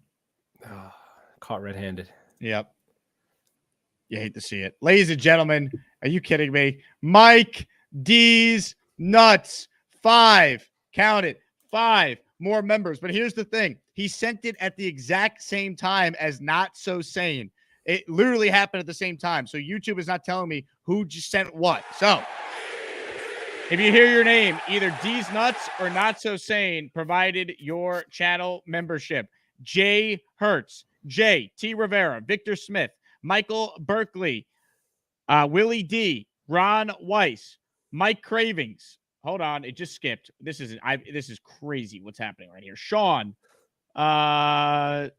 Caught red-handed.
Yep. You hate to see it. Ladies and gentlemen, are you kidding me? Mike D's Nuts. 5. Count it. 5 more members. But here's the thing. he sent it at the exact same time as Not So Sane. It literally happened at the same time. So YouTube is not telling me who just sent what. So if you hear your name, either D's Nuts or Not So Sane provided your channel membership. Jay Hertz, Jay T. Rivera, Victor Smith, Michael Berkeley, Willie D, Ron Weiss, Mike Cravings. Hold on, it just skipped. This is crazy what's happening right here. Sean, Sam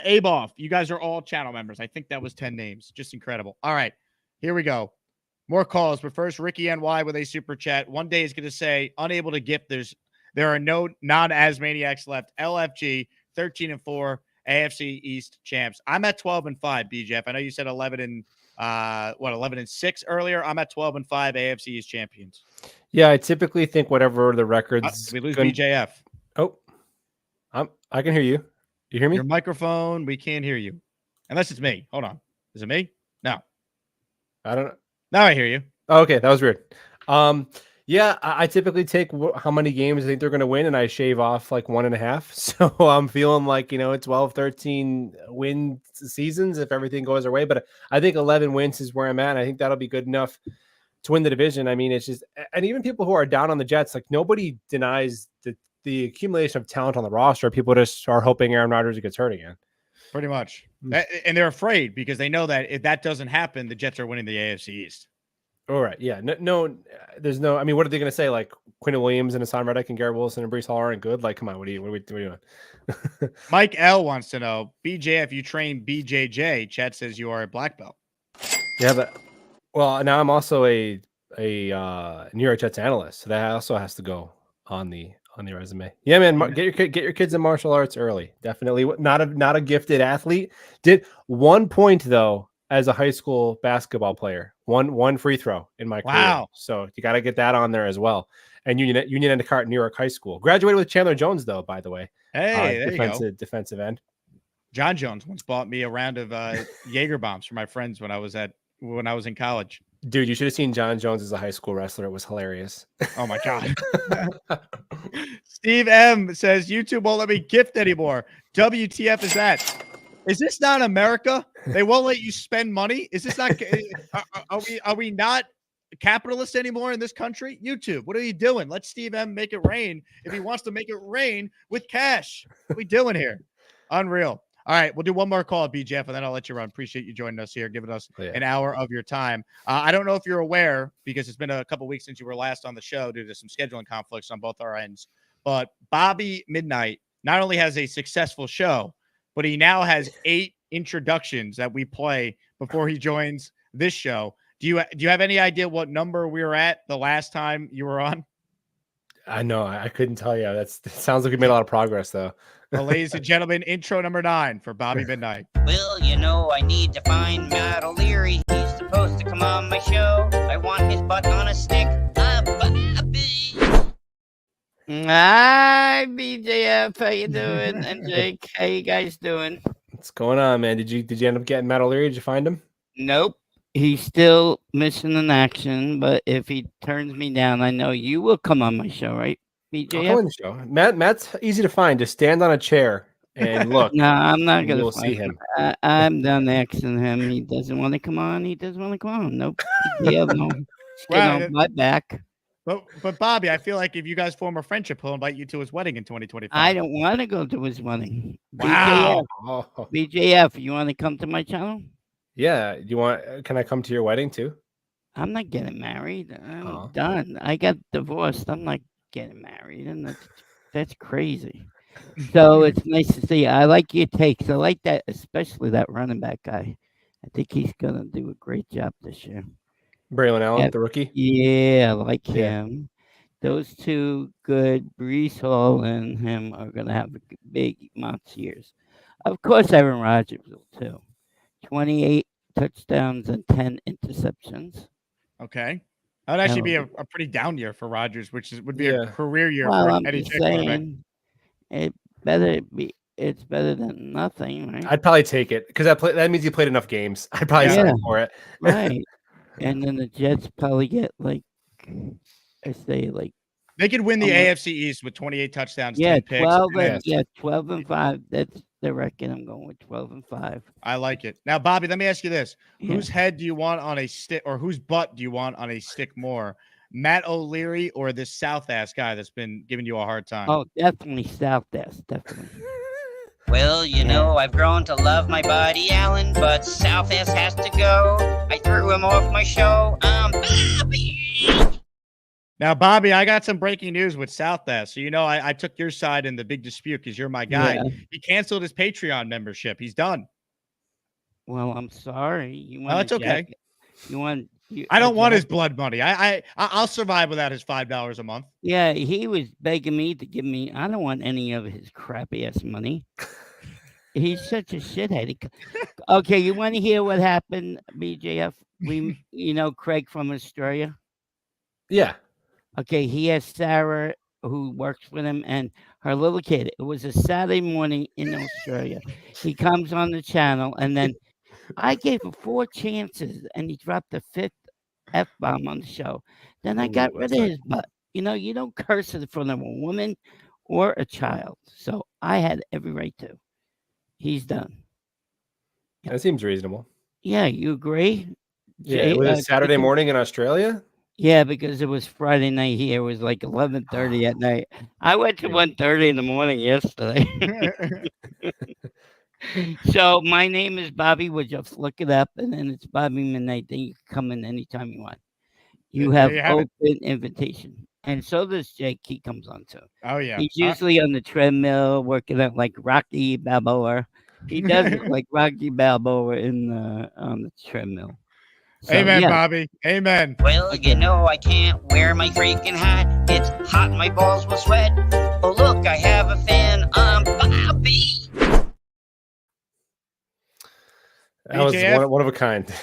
Aboff. You guys are all channel members. I think that was 10 names. Just incredible. All right, here we go. More calls, but first, Ricky NY with a super chat. One day is going to say, unable to gift. There are no non-Asmaniacs left. LFG 13-4, AFC East champs. I'm at 12-5, BJF. I know you said 11-6 earlier. I'm at 12-5, AFC East champions.
Yeah, I typically think whatever the records.
We lose BJF.
Oh, I can hear you. You hear me?
Your microphone, we can't hear you. Unless it's me. Hold on. Is it me? No.
I don't know.
Now I hear you.
Oh, okay, that was weird. Yeah, I typically take how many games I think they're going to win, and I shave off like 1.5. So I'm feeling like, 12, 13 win seasons if everything goes our way. But I think 11 wins is where I'm at. And I think that'll be good enough to win the division. I mean, it's just, and even people who are down on the Jets, like nobody denies the accumulation of talent on the roster. People just are hoping Aaron Rodgers gets hurt again.
Pretty much. And they're afraid because they know that if that doesn't happen, the Jets are winning the AFC East.
All right. Yeah. No, there's no, I mean, what are they going to say? Like Quinn Williams and Hassan Reddick and Garrett Wilson and Breece Hall aren't good? Like, come on, what are we doing?
Mike L wants to know, BJ, if you train BJJ, Chad says you are a black belt.
Yeah, but well, now I'm also a New York Jets analyst, so that also has to go on the resume. Yeah, man, get your kids in martial arts early. Definitely not a gifted athlete. Did 1 point though as a high school basketball player. One free throw in my career.
Wow.
So you got to get that on there as well. And Union Endicott, New York High School. Graduated with Chandler Jones though, by the way.
Hey, there you go.
Defensive end.
John Jones once bought me a round of Jaeger bombs for my friends when I was in college.
Dude, you should have seen John Jones as a high school wrestler. It was hilarious.
Oh my God. Steve M says YouTube won't let me gift anymore. WTF is that? Is this not America? They won't let you spend money. Is this not? Are we not capitalists anymore in this country? YouTube, what are you doing? Let Steve M make it rain if he wants to make it rain with cash. What are we doing here? Unreal. All right, we'll do one more call, BJF, and then I'll let you run. Appreciate you joining us here, giving us an hour of your time. I don't know if you're aware, because it's been a couple weeks since you were last on the show due to some scheduling conflicts on both our ends, but Bobby Midnight not only has a successful show, but he now has 8 introductions that we play before he joins this show. Do you have any idea what number we were at the last time you were on?
I know. I couldn't tell you. That sounds like we made a lot of progress, though.
Well, ladies and gentlemen, intro number 9 for Bobby Midnight.
Well, I need to find Matt O'Leary. He's supposed to come on my show. I want his butt on a stick. Hi, BJF. How you doing? And Jake, how you guys doing?
What's going on, man? Did you end up getting Matt O'Leary? Did you find him?
Nope. He's still missing in action, but if he turns me down, I know you will come on my show, right, BJF?
I'll come on the show. Matt's easy to find. Just stand on a chair and look.
No, I'm not going to
see him.
I'm done asking him. He doesn't want to come on. He doesn't want to come on. Nope. Yeah, no. Right. My back.
But Bobby, I feel like if you guys form a friendship, he'll invite you to his wedding in 2025.
I don't want to go to his wedding.
Wow.
BJF, you want to come to my channel?
Yeah. Can I come to your wedding too?
I'm not getting married. I'm done. I got divorced. I'm not getting married. And that's crazy. So it's nice to see you. I like your takes. I like that, especially that running back guy. I think he's going to do a great job this year.
Braylon Allen, the rookie?
Yeah, I like him. Those two good, Breece Hall and him, are going to have big months years. Of course, Aaron Rodgers will too. 28 touchdowns and 10 interceptions.
Okay. That would actually be a pretty down year for Rodgers, which would be a career year for any quarterback.
It's better than nothing, right?
I'd probably take it because that means you played enough games. I'd probably sign for it.
Right. And then the Jets probably get they
They could win the
I'm a-
AFC East with 28 touchdowns,
Yeah,
10 picks.
12 and 5. That's the record. I'm going with 12 and 5.
I like it. Now, Bobby, let me ask you this.
Yeah.
Whose head do you want on a stick, or whose butt do you want on a stick more? Matt O'Leary or this South ass guy that's been giving you a hard time?
Oh, definitely South Desk. Definitely.
Well, you know, I've grown to love my buddy Alan, but South S has to go. I threw him off my show. Bobby!
Now, Bobby, I got some breaking news with South S. So, you know, I took your side in the big dispute because you're my guy.
Yeah.
He canceled his Patreon membership. He's done.
Well, I'm sorry. You want
No, it's okay.
You want?
I don't want his blood money. I'll survive without his $5 a month.
Yeah, he was begging me to give me. I don't want any of his crappy ass money. He's such a shithead. Okay, you want to hear what happened, BJF? You know, Craig from Australia.
Yeah.
Okay, he has Sarah who works with him and her little kid. It was a Saturday morning in Australia. He comes on the channel, and then I gave him 4 chances, and he dropped the 5th F-bomb on the show. Then I got rid of his butt. You know, you don't curse in front of a woman or a child. So I had every right to. He's done.
That seems reasonable.
Yeah, you agree?
Yeah, it was a Saturday morning in Australia?
Yeah, because it was Friday night here. It was like 11:30 at night. I went to 1:30 in the morning yesterday. So my name is Bobby. Would just look it up, and then it's Bobby Midnight. Then you can come in anytime you want. You have open invitation, and so does Jake. He comes on too.
Oh yeah,
he's usually on the treadmill working out like Rocky Balboa. He does look like Rocky Balboa on the treadmill. So,
Amen,
yeah.
Bobby. Amen.
Well, you know, I can't wear my freaking hat. It's hot, my balls will sweat. Oh, look, I have a fan. Bobby.
That was
BJF?
one of a kind.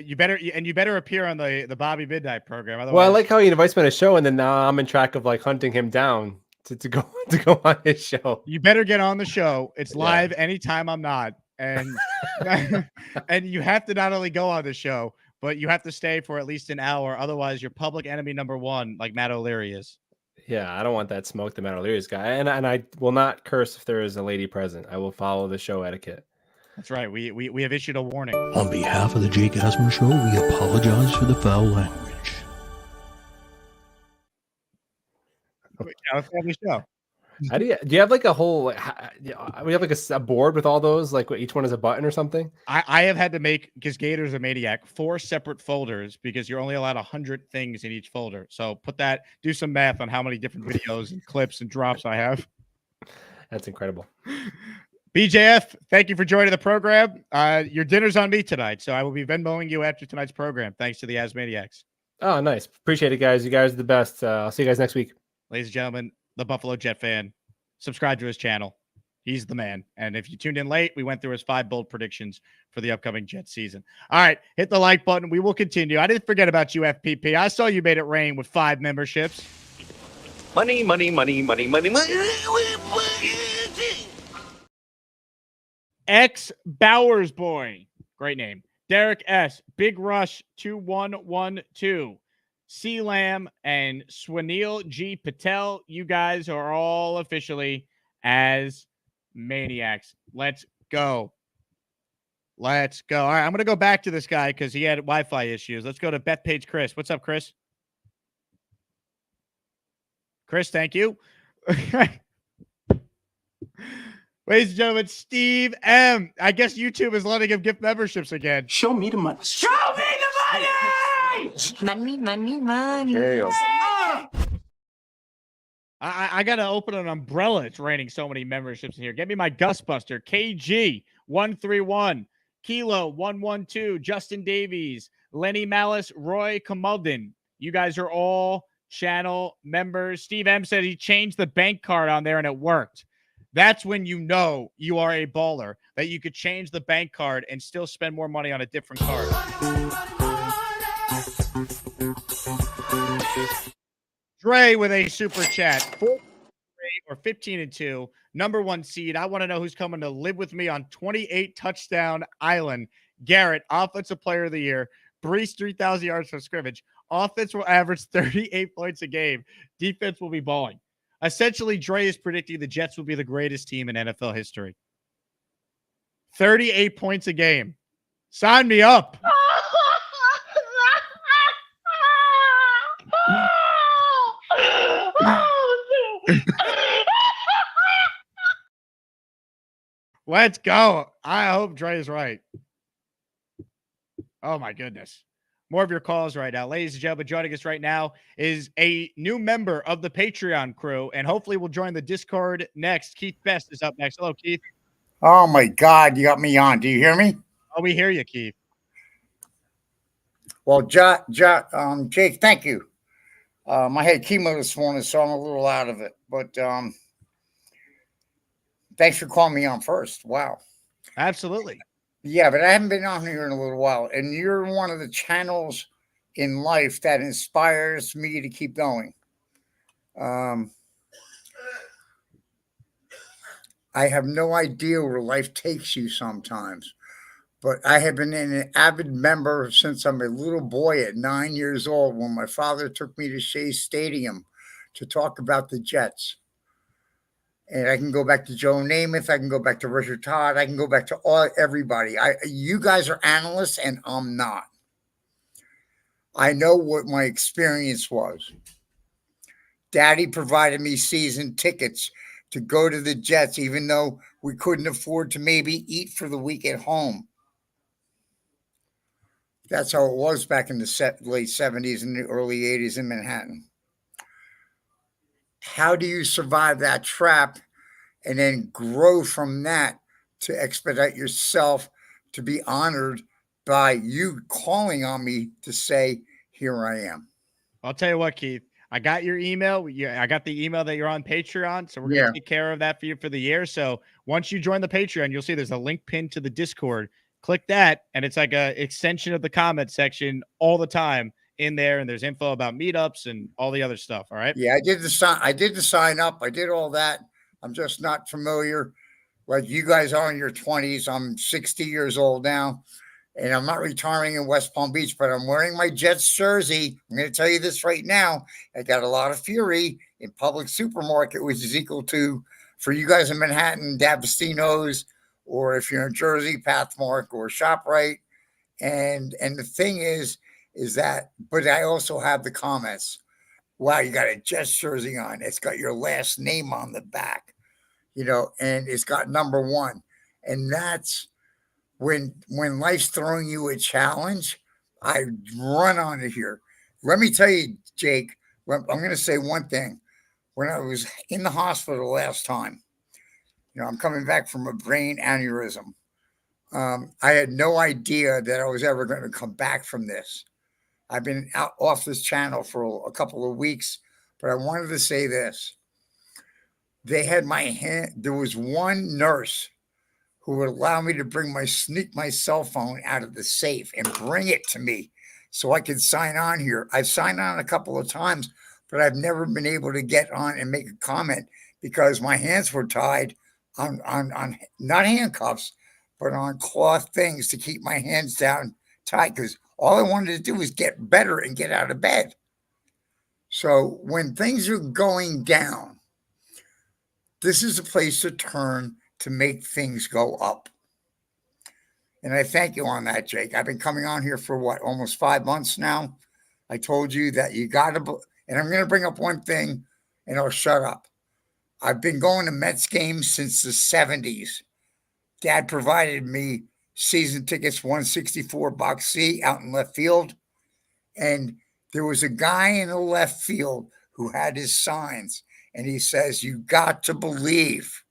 You better appear on the Bobby Midnight program. Otherwise,
Well, I like how he invites me on a show, and then now I'm in track of like hunting him down to go on his show.
you better get on the show. It's live anytime I'm not, and and you have to not only go on the show, but you have to stay for at least an hour. Otherwise, you're public enemy number 1, like Matt O'Leary is.
Yeah, I don't want that smoke, the Matt O'Leary's guy, and I will not curse if there is a lady present. I will follow the show etiquette.
That's right. We have issued a warning.
On behalf of the Jake Asman Show, we apologize for the foul language.
Let's have the show.
How do you have like a whole we have like a board with all those, like each one is a button or something?
I have had to make, because Gator's a maniac, 4 separate folders because you're only allowed 100 things in each folder. So do some math on how many different videos and clips and drops I have.
That's incredible.
BJF, thank you for joining the program. Your dinner's on me tonight, so I will be Venmoing you after tonight's program. Thanks to the Asmaniacs.
Oh, nice. Appreciate it, guys. You guys are the best. I'll see you guys next week.
Ladies and gentlemen, the Buffalo Jet fan, subscribe to his channel. He's the man. And if you tuned in late, we went through his 5 bold predictions for the upcoming Jet season. All right, hit the like button. We will continue. I didn't forget about you, FPP. I saw you made it rain with 5 memberships.
Money, money, money, money, money, money.
X Bowers Boy. Great name. Derek S. Big Rush 2112. C Lamb and Swanil G. Patel. You guys are all officially as maniacs. Let's go. Let's go. All right, I'm going to go back to this guy because he had Wi-Fi issues. Let's go to Bethpage Chris. What's up, Chris? Chris, thank you. Ladies and gentlemen, Steve M. I guess YouTube is letting him gift memberships again.
Show me the money.
Show me the money! Money, money, money.
I got to open an umbrella. It's raining so many memberships in here. Get me my Gustbuster. KG131, Kilo 112, Justin Davies, Lenny Malice, Roy Kamaldin. You guys are all channel members. Steve M said he changed the bank card on there and it worked. That's when you know you are a baller, that you could change the bank card and still spend more money on a different card. Dre with a super chat. 4 or 15-2, number 1 seed. I want to know who's coming to live with me on 28 touchdown island. Garrett, offensive player of the year. Breece, 3,000 yards from scrimmage. Offense will average 38 points a game. Defense will be balling. Essentially, Dre is predicting the Jets will be the greatest team in NFL history. 38 points a game. Sign me up. Let's go. I hope Dre is right. Oh, my goodness. More of your calls right now. Ladies and gentlemen, joining us right now is a new member of the Patreon crew, and hopefully will join the Discord next. Keith Best is up next. Hello, Keith.
Oh, my God. You got me on. Do you hear me?
Oh, we hear you, Keith.
Well, Jake, thank you. I had chemo this morning, so I'm a little out of it. But thanks for calling me on first. Wow.
Absolutely.
Yeah, but I haven't been on here in a little while. And you're one of the channels in life that inspires me to keep going. I have no idea where life takes you sometimes. But I have been an avid member since I'm a little boy at 9 years old when my father took me to Shea Stadium to talk about the Jets. And I can go back to Joe Namath. I can go back to Richard Todd. I can go back to everybody. You guys are analysts, and I'm not. I know what my experience was. Daddy provided me season tickets to go to the Jets, even though we couldn't afford to maybe eat for the week at home. That's how it was back in the late 70s and the early 80s in Manhattan. How do you survive that trap and then grow from that to expedite yourself to be honored by you calling on me to say, here I am?
I'll tell you what, Keith. I got your email. I got the email that you're on Patreon. So we're going to take care of that for you for the year. So once you join the Patreon, you'll see there's a link pinned to the Discord. Click that, and it's like an extension of the comment section all the time in there. And there's info about meetups and all the other stuff. All right.
Yeah, I did the sign up. I did all that. I'm just not familiar. Like you guys are in your 20s. I'm 60 years old now, and I'm not retiring in West Palm Beach, but I'm wearing my Jets jersey. I'm going to tell you this right now. I got a lot of fury in Public Supermarket, which is equal to, for you guys in Manhattan, D'Agostino's, or if you're in Jersey, Pathmark or ShopRite. And the thing is that, but I also have the comments. Wow, you got a Jets jersey on. It's got your last name on the back, and it's got number 1. And that's when life's throwing you a challenge, I run on it here. Let me tell you, Jake, I'm going to say one thing. When I was in the hospital last time, I'm coming back from a brain aneurysm. I had no idea that I was ever going to come back from this. I've been off this channel for a couple of weeks, but I wanted to say this. They had my hand. There was one nurse who would allow me to sneak my cell phone out of the safe and bring it to me so I could sign on here. I've signed on a couple of times, but I've never been able to get on and make a comment because my hands were tied on not handcuffs, but on cloth things to keep my hands down tight, because all I wanted to do was get better and get out of bed. So when things are going down, this is a place to turn to make things go up. And I thank you on that, Jake. I've been coming on here for almost 5 months now. I told you that you got to, and I'm going to bring up one thing and I'll shut up. I've been going to Mets games since the 70s. Dad provided me season tickets, 164 box C out in left field. And there was a guy in the left field who had his signs, and he says, you got to believe.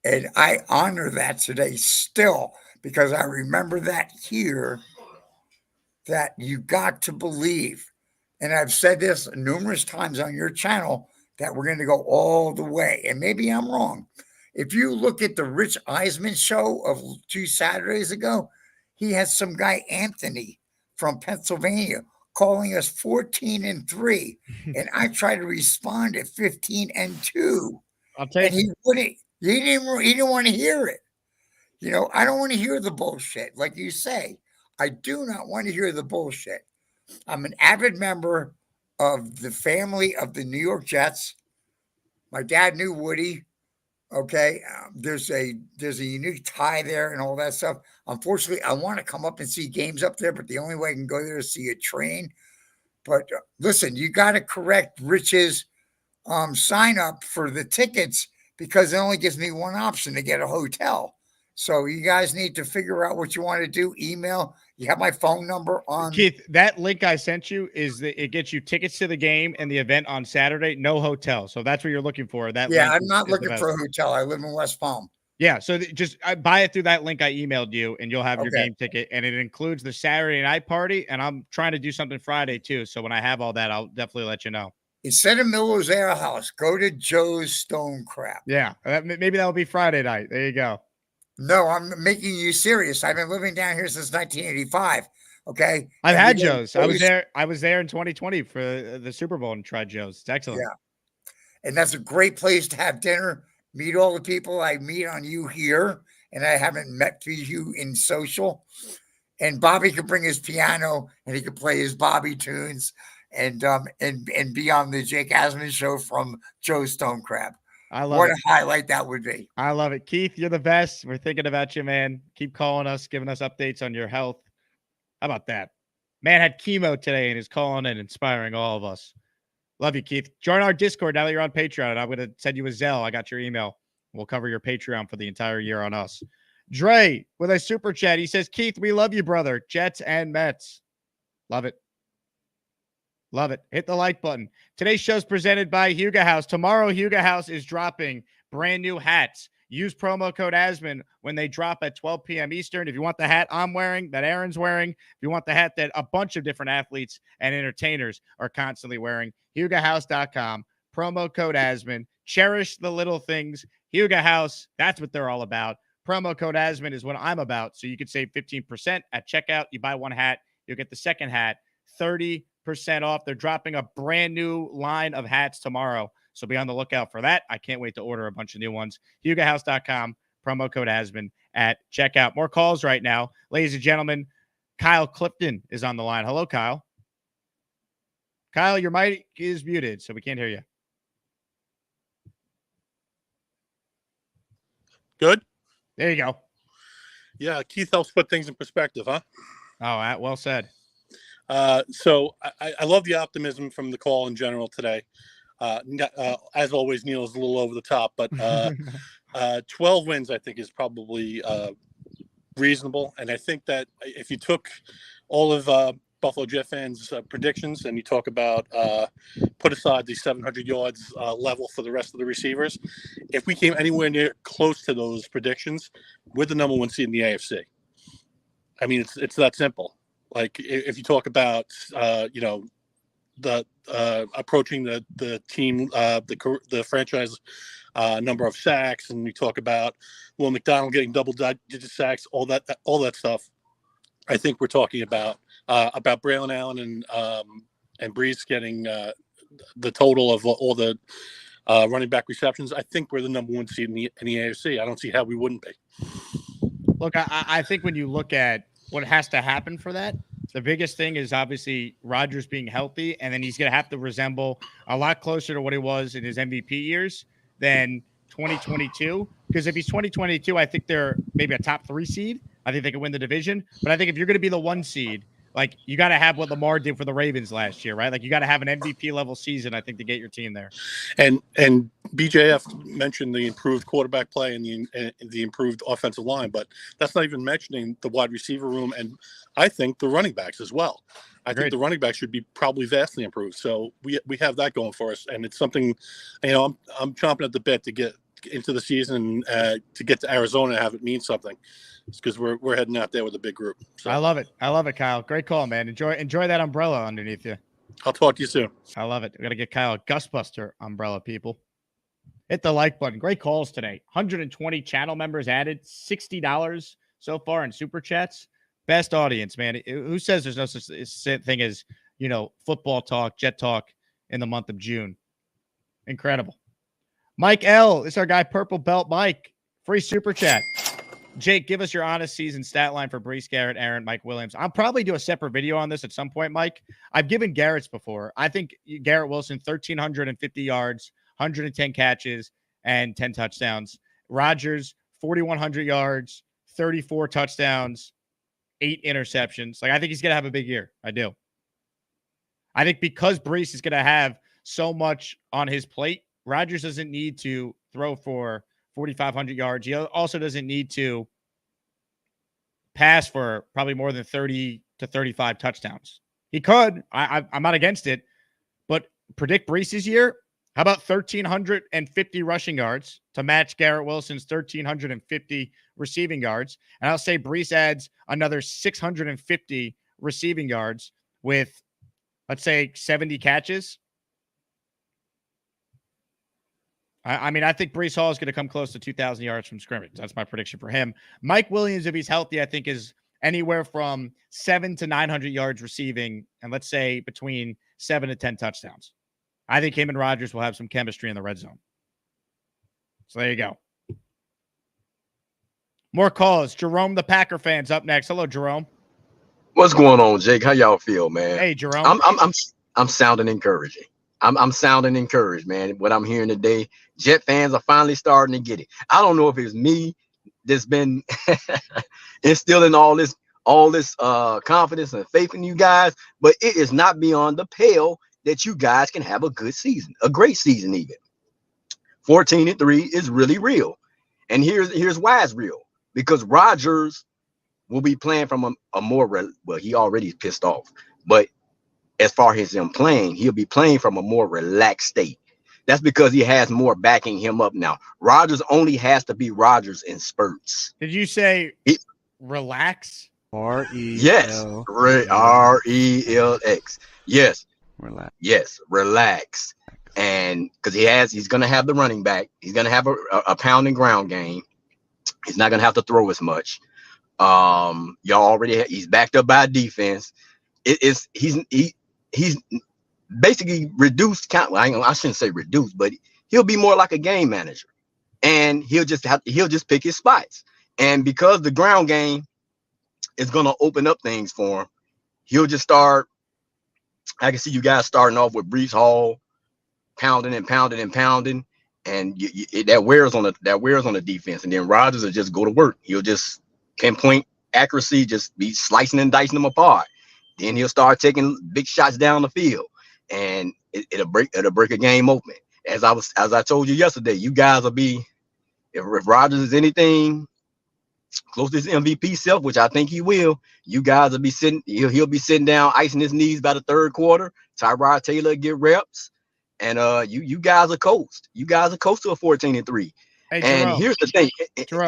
And I honor that today still, because I remember that here, that you got to believe. And I've said this numerous times on your channel, that we're going to go all the way. And maybe I'm wrong. If you look at the Rich Eisman show of 2 Saturdays ago, he had some guy, Anthony, from Pennsylvania, calling us 14-3. And I tried to respond at 15-2.
I'll tell you.
And he wouldn't. He didn't want to hear it. I don't want to hear the bullshit. Like you say, I do not want to hear the bullshit. I'm an avid member of the family of the New York Jets. My dad knew Woody. Okay, there's a unique tie there and all that stuff. Unfortunately, I want to come up and see games up there, but the only way I can go there is see a train. But listen, you got to correct Rich's sign up for the tickets because it only gives me one option to get a hotel. So you guys need to figure out what you want to do. Email. You have my phone number on.
Keith, that link I sent you it gets you tickets to the game and the event on Saturday. No hotel. So that's what you're looking for. That
Yeah,
link
I'm not
is
looking for a hotel. I live in West Palm.
Yeah, so just buy it through that link I emailed you, and you'll have your
Okay.
game ticket, and it includes the Saturday night party, and I'm trying to do something Friday too. So when I have all that, I'll definitely let you know.
Instead of Miller's Ale House, go to Joe's Stone Crab.
Yeah, maybe that'll be Friday night. There you go.
No, I'm making you serious. I've been living down here since 1985. Okay,
I've
And
had
we get
Joe's. I was there in 2020 for the Super Bowl and tried Joe's. It's excellent.
Yeah, and that's a great place to have dinner. Meet all the people I meet on you here, and I haven't met you in social. And Bobby can bring his piano, and he can play his Bobby tunes, and be on the Jake Asman show from Joe's Stone Crab.
I love
what
it.
a highlight that would be.
I love it. Keith, you're the best. We're thinking about you, man. Keep calling us, giving us updates on your health. How about that? Man had chemo today and is calling and inspiring all of us. Love you, Keith. Join our Discord now that you're on Patreon. I'm going to send you a Zelle. I got your email. We'll cover your Patreon for the entire year on us. Dre with a super chat. He says, Keith, we love you, brother. Jets and Mets. Love it. Love it. Hit the like button. Today's show is presented by Huga House. Tomorrow, Huga House is dropping brand new hats. Use promo code Asman when they drop at 12 p.m. Eastern. If you want the hat I'm wearing, that Aaron's wearing, if you want the hat that a bunch of different athletes and entertainers are constantly wearing, HugaHouse.com. Promo code Asman. Cherish the little things. Huga House, that's what they're all about. Promo code Asman is what I'm about. So you could save 15% at checkout. You buy one hat, you'll get the second hat 30% off. They're dropping a brand new line of hats tomorrow. So be on the lookout for that. I can't wait to order a bunch of new ones. HugaHouse.com, promo code Asman at checkout. More calls right now. Ladies and gentlemen, Kyle Clifton is on the line. Hello, Kyle. Kyle, your mic is muted, so we can't hear you.
Good.
There you go.
Yeah, Keith helps put things in perspective, huh?
Oh, well said.
So I love the optimism from the call in general today. As always, Neil is a little over the top, but 12 wins, I think, is probably reasonable. And I think that if you took all of Buffalo Jet fans' predictions and you talk about put aside the 700 yards level for the rest of the receivers, if we came anywhere near close to those predictions, we're the number one seed in the AFC. I mean, it's that simple. Like if you talk about the approaching the team, the franchise number of sacks, and we talk about McDonald getting double-digit sacks, all that stuff. I think we're talking about Braylon Allen and Breece getting the total of all the running back receptions. I think we're the number one seed in the AFC. I don't see how we wouldn't be.
Look, I think when you look at what has to happen for that, the biggest thing is obviously Rodgers being healthy, and then he's going to have to resemble a lot closer to what he was in his MVP years than 2022. Because if he's 2022, I think they're maybe a top 3 seed. I think they can win the division. But I think if you're going to be the 1 seed, like you got to have what Lamar did for the Ravens last year, right? Like you got to have an MVP level season, I think, to get your team there.
And BJF mentioned the improved quarterback play and the improved offensive line, but that's not even mentioning the wide receiver room and I think the running backs as well. I think the running backs should be probably vastly improved. So we have that going for us, and it's something, I'm chomping at the bit to get into the season to get to Arizona and have it mean something. It's because we're heading out there with a big group. So.
I love it, Kyle. Great call, man. Enjoy that umbrella underneath you.
I'll talk to you soon.
I love it. We got to get Kyle a Gustbuster umbrella, people. Hit the like button. Great calls today. 120 channel members added. $60 so far in super chats. Best audience, man. Who says there's no such thing as football talk, Jet talk in the month of June? Incredible. Mike L. This is our guy, Purple Belt Mike. Free super chat. Jake, give us your honest season stat line for Breece, Garrett, Aaron, Mike Williams. I'll probably do a separate video on this at some point, Mike. I've given Garrett's before. I think Garrett Wilson, 1,350 yards, 110 catches, and 10 touchdowns. Rodgers, 4,100 yards, 34 touchdowns, 8 interceptions. Like, I think he's going to have a big year. I do. I think because Breece is going to have so much on his plate, Rodgers doesn't need to throw for 4,500 yards. He also doesn't need to pass for probably more than 30 to 35 touchdowns. He could. I'm not against it, but predict Breece's year. How about 1,350 rushing yards to match Garrett Wilson's 1,350 receiving yards? And I'll say Breece adds another 650 receiving yards with, let's say, 70 catches. I mean, I think Breece Hall is going to come close to 2,000 yards from scrimmage. That's my prediction for him. Mike Williams, if he's healthy, I think is anywhere from 700 to 900 yards receiving, and let's say between 7 to 10 touchdowns. I think him and Rodgers will have some chemistry in the red zone. So there you go. More calls. Jerome, the Packer fans, up next. Hello, Jerome.
What's going on, Jake? How y'all feel, man?
Hey, Jerome.
I'm sounding encouraging. I'm sounding encouraged, man. What I'm hearing today, Jet fans are finally starting to get it. I don't know if it's me that's been instilling all this confidence and faith in you guys, but it is not beyond the pale that you guys can have a good season, a great season even. 14-3 is really real, and here's why it's real. Because Rodgers will be playing from a more well, he already pissed off, but as far as him playing, he'll be playing from a more relaxed state. That's because he has more backing him up now. Rodgers only has to be Rodgers in spurts.
Did you say relax?
Yes. RELX. Yes.
Relax.
Yes. Relax. And because he's going to have the running back. He's going to have a pound and ground game. He's not going to have to throw as much. He's backed up by a defense. He's basically reduced count. I shouldn't say reduced, but he'll be more like a game manager, and he'll just pick his spots. And because the ground game is going to open up things for him, he'll just start. I can see you guys starting off with Breece Hall, pounding, and that wears on the defense. And then Rodgers will just go to work. He'll just pinpoint accuracy, just be slicing and dicing them apart. Then he'll start taking big shots down the field, and it'll break a game open. As I told you yesterday, you guys will be, if Rodgers is anything close to his MVP self, which I think he will, you guys will be sitting. He'll be sitting down, icing his knees by the third quarter. Tyrod Taylor get reps, and you guys are coast. You guys are coast to a 14-3.
Hey,
and
Jerome,
here's the thing.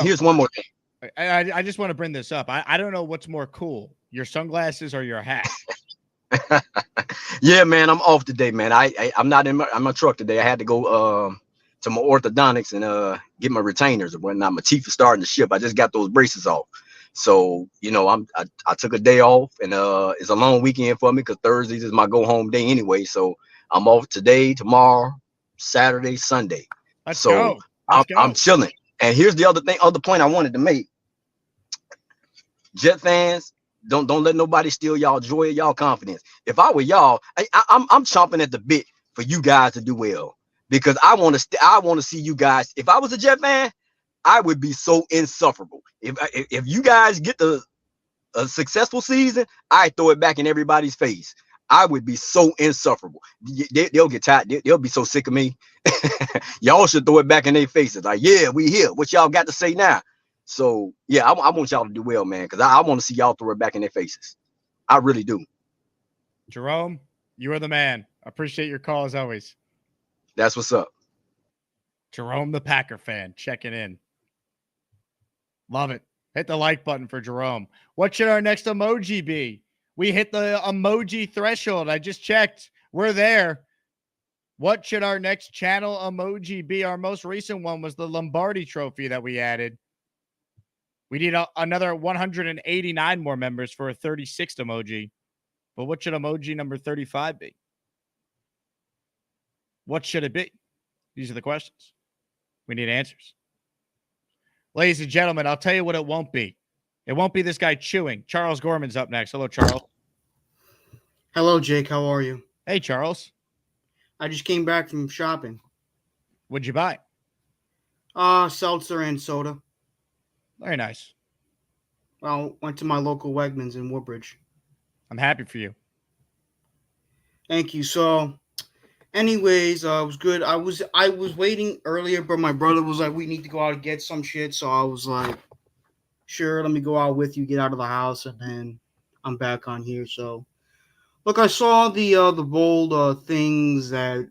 Here's one more thing.
I just want to bring this up. I don't know what's more cool, your sunglasses or your hat.
Yeah, man, I'm off today, man. I'm not in my truck today. I had to go to my orthodontics and get my retainers and whatnot. My teeth are starting to ship. I just got those braces off. So, I took a day off, and it's a long weekend for me because Thursdays is my go home day anyway. So I'm off today, tomorrow, Saturday, Sunday.
Let's go.
I'm chilling. And here's the other point I wanted to make. Jet fans, don't let nobody steal y'all joy or y'all confidence. If I were y'all, I'm chomping at the bit for you guys to do well, because I want to see you guys. If I was a Jet fan, I would be so insufferable. If you guys get a successful season, I throw it back in everybody's face. I would be so insufferable. They'll get tired. They'll be so sick of me. Y'all should throw it back in their faces. Like, yeah, we here. What y'all got to say now? So, yeah, I want y'all to do well, man, because I want to see y'all throw it back in their faces. I really do.
Jerome, you are the man. I appreciate your call as always.
That's what's up.
Jerome, the Packer fan, checking in. Love it. Hit the like button for Jerome. What should our next emoji be? We hit the emoji threshold. I just checked. We're there. What should our next channel emoji be? Our most recent one was the Lombardi trophy that we added. We need another 189 more members for a 36th emoji. But what should emoji number 35 be? What should it be? These are the questions. We need answers. Ladies and gentlemen, I'll tell you what it won't be. It won't be this guy chewing. Charles Gorman's up next. Hello, Charles.
Hello, Jake. How are you?
Hey, Charles.
I just came back from shopping.
What'd you buy?
Seltzer and soda.
Very nice.
Well, went to my local Wegmans in Woodbridge.
I'm happy for you.
Thank you. So, anyways, it was good. I was waiting earlier, but my brother was like, "We need to go out and get some shit." So I was like, "Sure, let me go out with you, get out of the house, and then I'm back on here." So, look, I saw the bold things that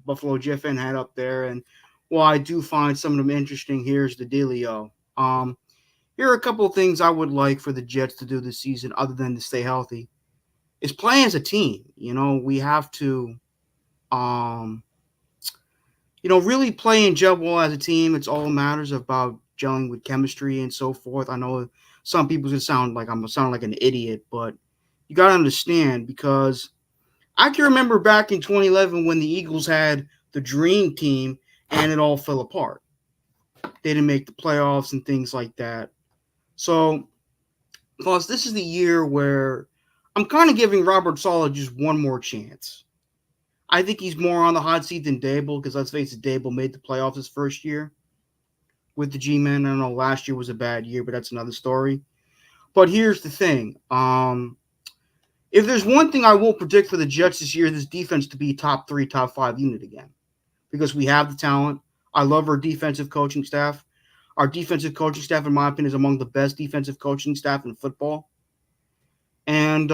Buffalo Jet fan had up there, and while I do find some of them interesting, here's the dealio. Here are a couple of things I would like for the Jets to do this season, other than to stay healthy. Is play as a team. We have to, really play and gel well as a team. It's all matters about gelling with chemistry and so forth. I know some people gonna sound like an idiot, but you got to understand, because I can remember back in 2011 when the Eagles had the dream team and it all fell apart. They didn't make the playoffs and things like that. So, plus, this is the year where I'm kind of giving Robert Saleh just one more chance. I think he's more on the hot seat than Dable, because let's face it, Dable made the playoffs his first year with the G-Men. I don't know, last year was a bad year, but that's another story. But here's the thing. If there's one thing I will predict for the Jets this year, this defense to be top 3, top 5 unit again, because we have the talent. I love our defensive coaching staff. Our defensive coaching staff, in my opinion, is among the best defensive coaching staff in football. And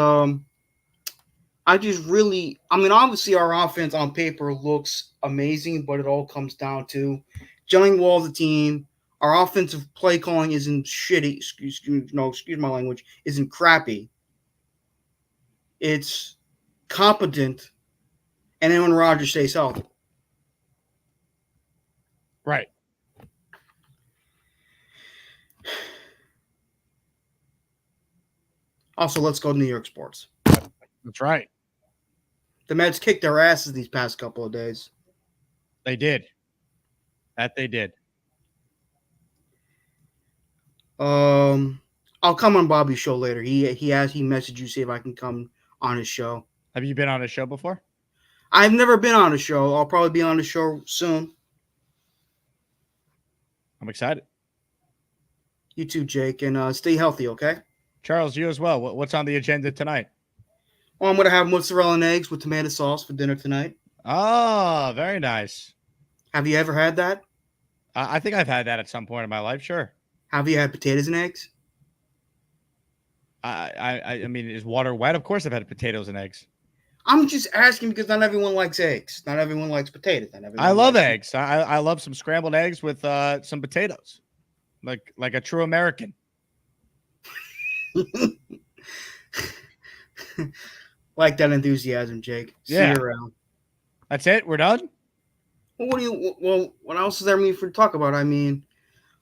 obviously our offense on paper looks amazing, but it all comes down to gelling well as a team. Our offensive play calling isn't shitty. Excuse my language, isn't crappy. It's competent, and then when Rodgers stays healthy.
Right.
Also, let's go to New York sports.
That's right.
The Mets kicked their asses these past couple of days.
They did. That they did.
I'll come on Bobby's show later. He messaged you, see if I can come on his show.
Have you been on his show before?
I've never been on a show. I'll probably be on the show soon.
I'm excited.
You too, Jake, and stay healthy, okay?
Charles, you as well. What's on the agenda tonight?
Well, I'm going to have mozzarella and eggs with tomato sauce for dinner tonight.
Oh, very nice.
Have you ever had that?
I think I've had that at some point in my life, sure.
Have you had potatoes and eggs?
I mean, is water wet? Of course I've had potatoes and eggs.
I'm just asking because not everyone likes eggs. Not everyone likes potatoes.
I love eggs. I love some scrambled eggs with some potatoes, like a true American.
Like that enthusiasm, Jake.
Yeah.
See you around. That's
it. We're done.
Well, what else is there for to talk about? I mean,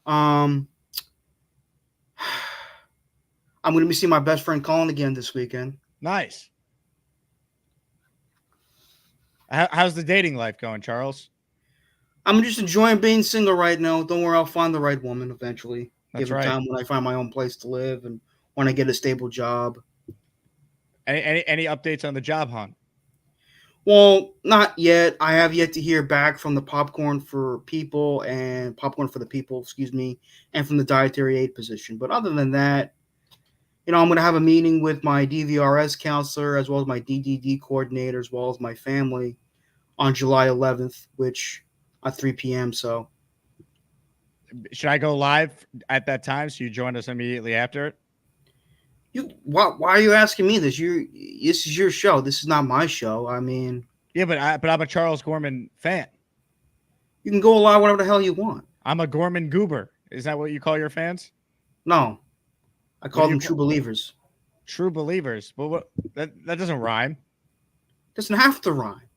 I'm going to be seeing my best friend Colin again this weekend.
Nice. How's the dating life going, Charles?
I'm just enjoying being single right now. Don't worry, I'll find the right woman eventually.
That's
Give it
right.
time when I find my own place to live and when I get a stable job.
Any updates on the job hunt?
Well, not yet. I have yet to hear back from the Popcorn for the People, and from the dietary aid position. But other than that, I'm going to have a meeting with my DVRS counselor as well as my DDD coordinator as well as my family on July 11th, which at 3 p.m. So,
should I go live at that time so you join us immediately after it?
Why are you asking me this? This is your show. This is not my show. I mean,
yeah, but I'm a Charles Gorman fan.
You can go live whatever the hell you want.
I'm a Gorman goober. Is that what you call your fans?
No, I call them true believers.
True believers. But that doesn't rhyme.
Doesn't have to rhyme.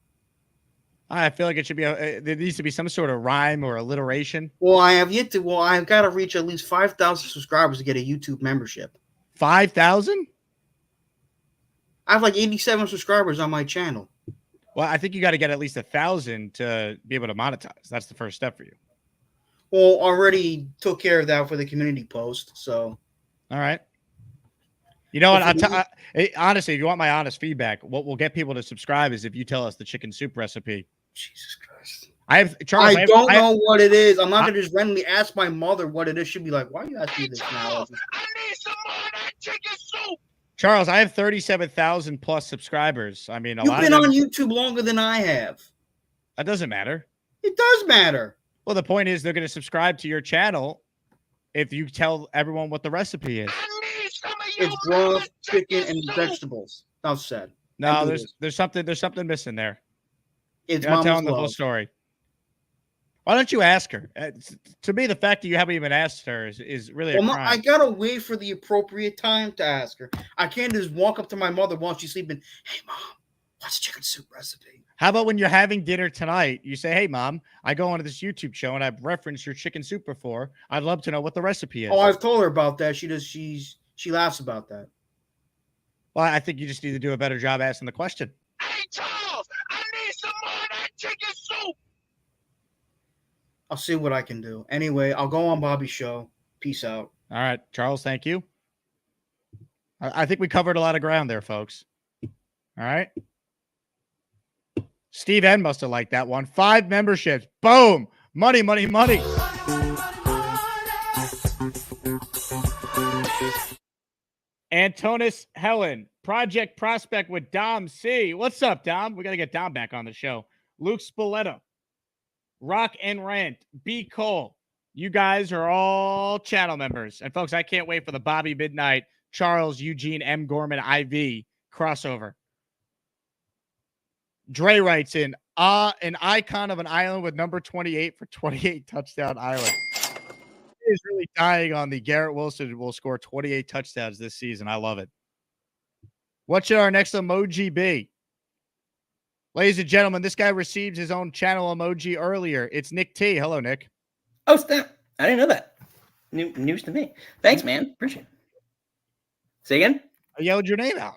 I feel like it should be. There needs to be some sort of rhyme or alliteration.
Well, I've got to reach at least 5,000 subscribers to get a YouTube membership.
5,000?
I have like 87 subscribers on my channel.
Well, I think you got to get at least 1,000 to be able to monetize. That's the first step for you.
Well, already took care of that for the community post. So,
all right. You know what? Honestly, if you want my honest feedback, what will get people to subscribe is if you tell us the chicken soup recipe.
Jesus Christ.
I
don't know what it is. I'm not going to just randomly ask my mother what it is. She'll be like, why are you asking me this now?
Charles, I have 37,000 plus subscribers. I mean,
You've been on YouTube longer than I have.
That doesn't matter.
It does matter.
Well, the point is they're going to subscribe to your channel if you tell everyone what the recipe is.
It's broth, chicken, and vegetables. Enough said.
No, there's something missing there.
It's
You're not telling
mama's
the whole
love.
story. Why don't you ask her? To me, the fact that you haven't even asked her is really a crime.
I gotta wait for the appropriate time to ask her. I can't just walk up to my mother while she's sleeping. Hey, Mom, what's the chicken soup recipe?
How about when you're having dinner tonight, you say, hey, Mom, I go onto this YouTube show and I've referenced your chicken soup before. I'd love to know what the recipe is.
Oh, I've told her about that. She laughs about that.
Well, I think you just need to do a better job asking the question.
Hey, Charles, I need some more of that chicken soup.
I'll see what I can do. Anyway, I'll go on Bobby's show. Peace out.
All right, Charles, thank you. I think we covered a lot of ground there, folks. All right. Steve N must have liked that one. 5 memberships. Boom. Money, money, money. Antonis Helen. Project Prospect with Dom C. What's up, Dom? We got to get Dom back on the show. Luke Spoletta. Rock and Rant. B. Cole. You guys are all channel members. And, folks, I can't wait for the Bobby Midnight, Charles, Eugene, M. Gorman, IV crossover. Dre writes in, an icon of an island with number 28 for 28 touchdown island. He is really dying on the Garrett Wilson will score 28 touchdowns this season. I love it. What should our next emoji be? Ladies and gentlemen, this guy received his own channel emoji earlier. It's Nick T. Hello, Nick.
Oh, snap. I didn't know that. News to me. Thanks, man. Appreciate it. Say again?
I yelled your name out.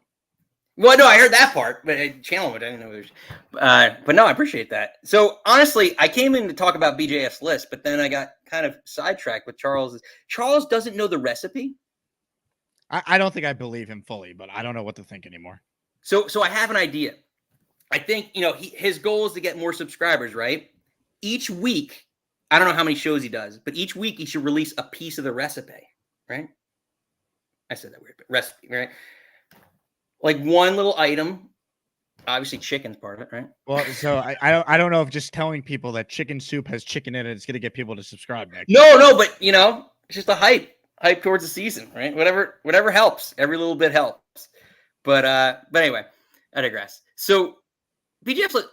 Well, no, I heard that part, but channel it. I didn't know it was. But no, I appreciate that. So honestly, I came in to talk about BJF's list, but then I got kind of sidetracked with Charles. Charles doesn't know the recipe.
I don't think I believe him fully, but I don't know what to think anymore.
So I have an idea. I think his goal is to get more subscribers, right? Each week, I don't know how many shows he does, but each week he should release a piece of the recipe, right? I said that weird, but recipe, right? Like one little item, obviously chicken's part of it, right?
Well, so I don't know if just telling people that chicken soup has chicken in it is going to get people to subscribe next.
No, but it's just a hype towards the season, right? Whatever helps. Every little bit helps. But anyway, I digress. So BJF,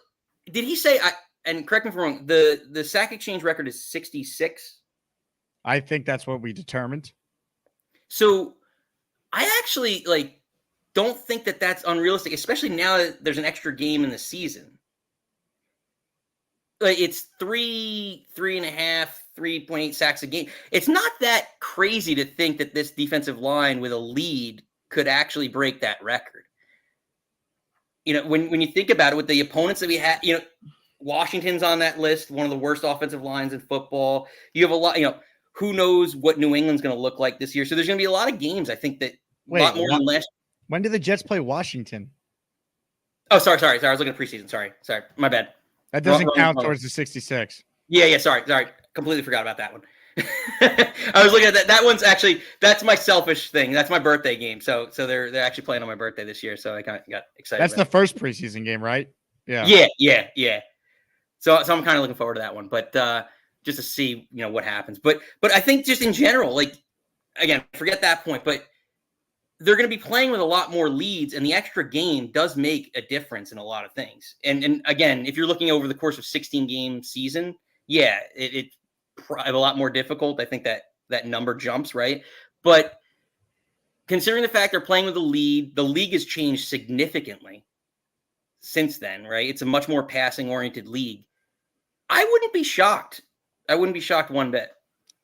did he say? And correct me if I'm wrong. The sack exchange record is 66.
I think that's what we determined.
So I actually don't think that that's unrealistic, especially now that there's an extra game in the season. It's 3.5, 3.8 sacks a game. It's not that crazy to think that this defensive line with a lead could actually break that record. When you think about it, with the opponents that we had, Washington's on that list, one of the worst offensive lines in football. You have a lot, who knows what New England's going to look like this year. So there's going to be a lot of games, I think, that a lot more than last.
When did the Jets play Washington?
Oh, sorry. I was looking at preseason. Sorry. My bad.
That doesn't count towards the 66.
Yeah. Sorry. Completely forgot about that one. I was looking at that. That one's actually, that's my selfish thing. That's my birthday game. So they're actually playing on my birthday this year. So I kind of got excited.
That's the first preseason game, right? Yeah.
Yeah. So I'm kind of looking forward to that one, but just to see, what happens. But I think just in general, again, forget that point, but they're going to be playing with a lot more leads, and the extra game does make a difference in a lot of things. And again, if you're looking over the course of 16-game season, yeah, it's a lot more difficult. I think that number jumps, right? But considering the fact they're playing with the league has changed significantly since then, right? It's a much more passing-oriented league. I wouldn't be shocked. I wouldn't be shocked one bit.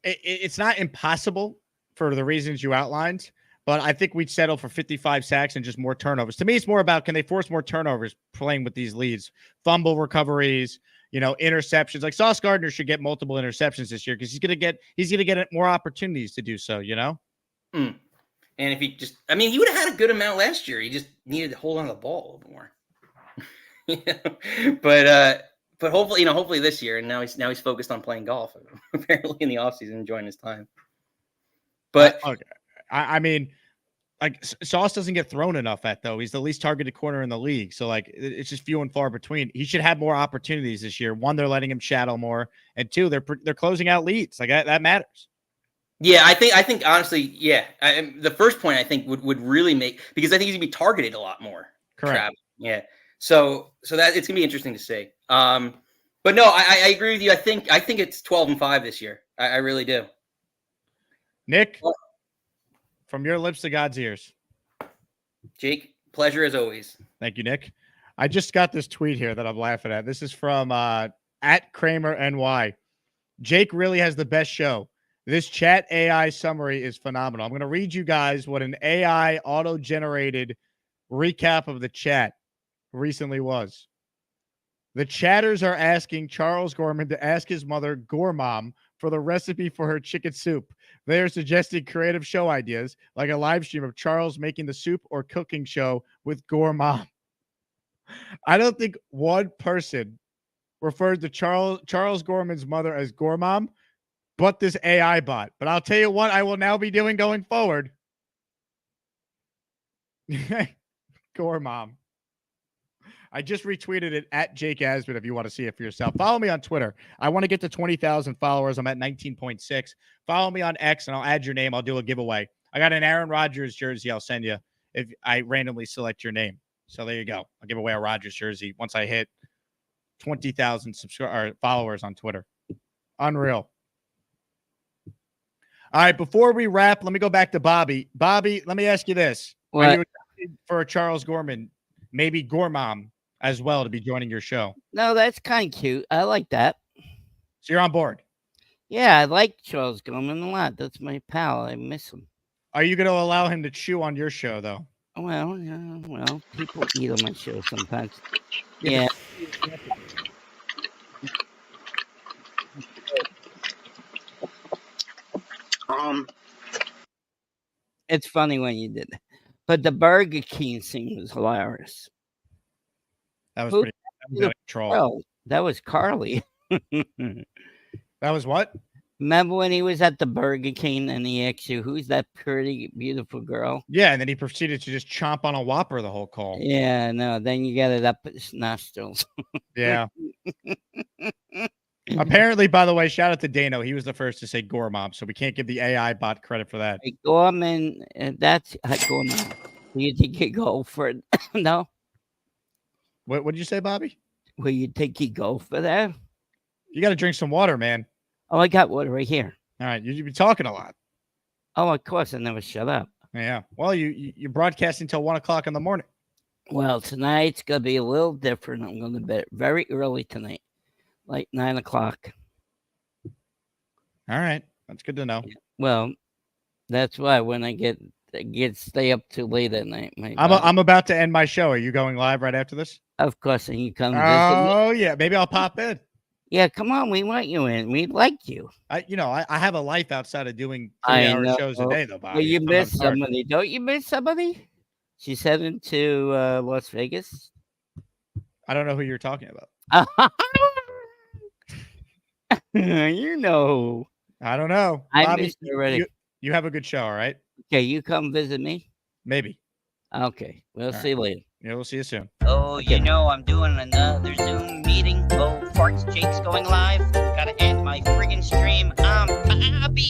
It's not impossible for the reasons you outlined, but I think we'd settle for 55 sacks and just more turnovers. To me, it's more about, can they force more turnovers playing with these leads? Fumble recoveries, interceptions. Like Sauce Gardner should get multiple interceptions this year because he's gonna get more opportunities to do so.
And if he he would have had a good amount last year. He just needed to hold on to the ball a little more. But hopefully this year. And now he's focused on playing golf apparently in the offseason, enjoying his time. But
okay. I mean, like Sauce doesn't get thrown enough at though. He's the least targeted corner in the league. So like it's just few and far between. He should have more opportunities this year. One, they're letting him shadow more, and two, they're closing out leads. Like that matters.
Yeah, I think honestly, yeah. The first point I think would really make, because I think he's gonna be targeted a lot more.
Correct.
Yeah. So that it's gonna be interesting to see. But no, I agree with you. I think it's 12-5 this year. I really do.
Nick, from your lips to God's ears.
Jake, pleasure as always.
Thank you, Nick. I just got this tweet here that I'm laughing at. This is from at Kramer NY. Jake really has the best show. This chat AI summary is phenomenal. I'm going to read you guys what an AI auto-generated recap of the chat recently was. The chatters are asking Charles Gorman to ask his mother, Gormom, for the recipe for her chicken soup. They are suggesting creative show ideas, like a live stream of Charles making the soup or cooking show with Gormom. I don't think one person referred to Charles Gorman's mother as Gormom, but this AI bot. But I'll tell you what I will now be doing going forward. Gormom. I just retweeted it at Jake Asman if you want to see it for yourself. Follow me on Twitter. I want to get to 20,000 followers. I'm at 19.6. Follow me on X, and I'll add your name. I'll do a giveaway. I got an Aaron Rodgers jersey I'll send you if I randomly select your name. So there you go. I'll give away a Rodgers jersey once I hit 20,000 followers on Twitter. Unreal. All right, before we wrap, let me go back to Bobby. Bobby, let me ask you this.
What?
Are you excited for a Charles Gorman, maybe Gormom, as well, to be joining your show?
No, that's kind of cute. I like that.
So you're on board?
Yeah, I like Charles Gorman a lot. That's my pal. I miss him.
Are you going to allow him to chew on your show, though?
Well, yeah, people eat on my show sometimes. Yeah. It's funny when you did it. But the Burger King scene was hilarious.
That was pretty. That was out of control.
Bro, that was Carly.
That was what?
Remember when he was at the Burger King and he asked you, who's that pretty, beautiful girl?
Yeah, and then he proceeded to just chomp on a Whopper the whole call.
Yeah, no, then you got it up his nostrils.
Yeah. Apparently, by the way, shout out to Dano. He was the first to say Gormom, so we can't give the AI bot credit for that.
Hey, Gorman, that's Gorman. Will you take your goal for it? No?
What did you say, Bobby?
Will you take your goal for that?
You got to drink some water, man.
Oh, I got water right here.
All right, you've been talking a lot.
Oh, of course, I never shut up.
Yeah. Well, you're broadcasting until 1 o'clock in the morning.
Well, tonight's going to be a little different. I'm going to bed very early tonight, like 9 o'clock.
All right. That's good to know.
Well, that's why when I stay up too late at night.
I'm about to end my show. Are you going live right after this?
Of course, and you come visit me.
Oh, yeah. Maybe I'll pop in.
Yeah, come on. We want you in. We like you.
I have a life outside of doing 3-hour shows a day, though, Bobby.
Well, you miss somebody. Don't you miss somebody? She's heading to Las Vegas.
I don't know who you're talking about.
You know.
I don't know.
I
Bobby,
missed you already.
You have a good show, all right?
Okay, you come visit me?
Maybe.
Okay, we'll
All
see you later.
Yeah, we'll see you soon.
Oh, you know I'm doing another Zoom meeting. Oh, Farts Jake's going live. Gotta end my friggin' stream. I'm Bobby.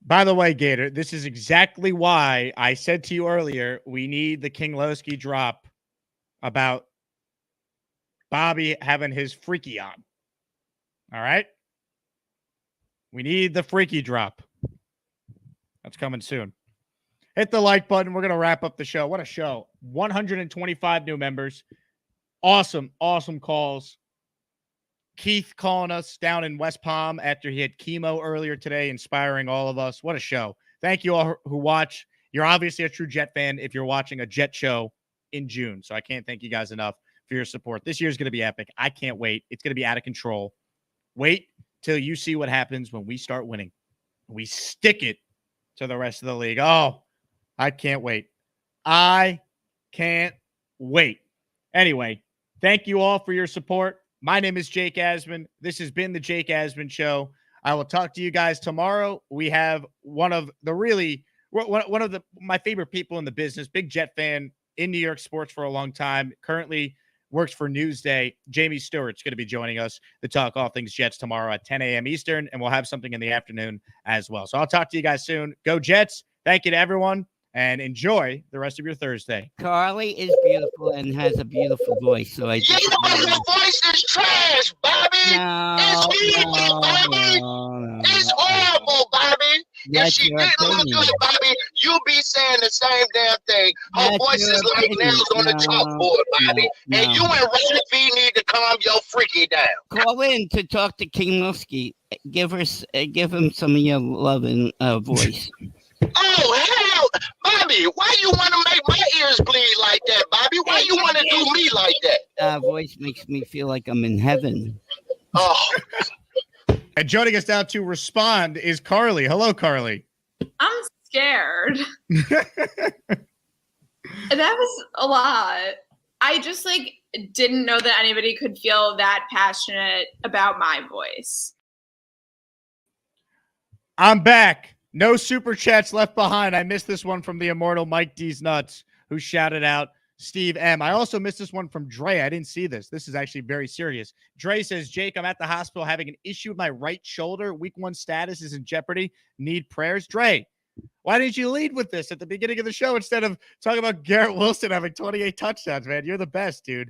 By the way, Gator, this is exactly why I said to you earlier, we need the King Lowski drop about Bobby having his freaky on. All right? We need the freaky drop. That's coming soon. Hit the like button. We're going to wrap up the show. What a show. 125 new members. Awesome, awesome calls. Keith calling us down in West Palm after he had chemo earlier today, inspiring all of us. What a show. Thank you all who watch. You're obviously a true Jet fan if you're watching a Jet show in June. So I can't thank you guys enough for your support. This year is going to be epic. I can't wait. It's going to be out of control. Wait till you see what happens when we start winning. We stick it to the rest of the league. Oh, I can't wait. I can't wait. Anyway, thank you all for your support. My name is Jake Asman. This has been the Jake Asman Show. I will talk to you guys tomorrow. We have one of my favorite people in the business, big Jet fan in New York sports for a long time, currently works for Newsday. Jamie Stewart's going to be joining us to talk all things Jets tomorrow at 10 a.m. Eastern, and we'll have something in the afternoon as well. So I'll talk to you guys soon. Go Jets. Thank you to everyone, and enjoy the rest of your Thursday.
Carly is beautiful and has a beautiful voice. So I just
Your voice is trash, Bobby. It's horrible, Bobby. It's horrible, Bobby. If she didn't look good, Bobby, you be saying the same damn thing. Her voice is like nails on the chalkboard, Bobby. And you and Ronnie V need to calm your freaky down.
Call in to talk to King Lufsky. Give him some of your loving voice.
Oh, hell, Bobby, why you want to make my ears bleed like that, Bobby? Why you want to do me like that?
Voice makes me feel like I'm in heaven.
Oh.
And joining us now to respond is Carly. Hello, Carly.
I'm scared. That was a lot. I just didn't know that anybody could feel that passionate about my voice.
I'm back. No super chats left behind. I missed this one from the immortal Mike D's Nuts, who shouted out Steve M. I also missed this one from Dre. I didn't see this. This is actually very serious. Dre says, Jake, I'm at the hospital having an issue with my right shoulder. Week 1 status is in jeopardy. Need prayers. Dre, why didn't you lead with this at the beginning of the show instead of talking about Garrett Wilson having 28 touchdowns, man? You're the best, dude.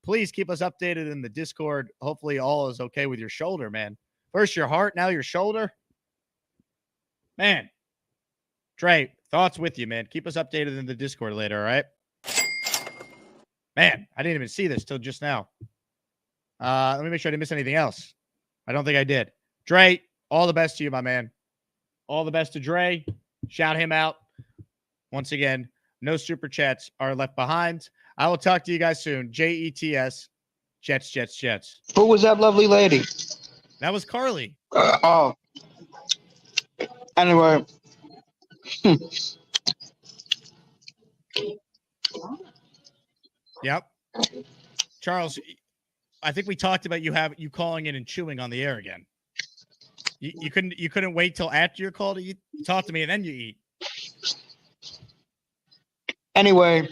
Please keep us updated in the Discord. Hopefully all is okay with your shoulder, man. First your heart, now your shoulder. Man, Dre, thoughts with you, man. Keep us updated in the Discord later, all right? Man, I didn't even see this till just now. Let me make sure I didn't miss anything else. I don't think I did. Dre, all the best to you, my man. All the best to Dre. Shout him out. Once again, no super chats are left behind. I will talk to you guys soon. JETS, Jets, Jets, Jets.
Who was that lovely lady?
That was Carly.
Oh. Anyway.
Yep. Charles, I think we talked about you calling in and chewing on the air again. You couldn't wait till after your call to eat, talk to me and then you eat.
Anyway,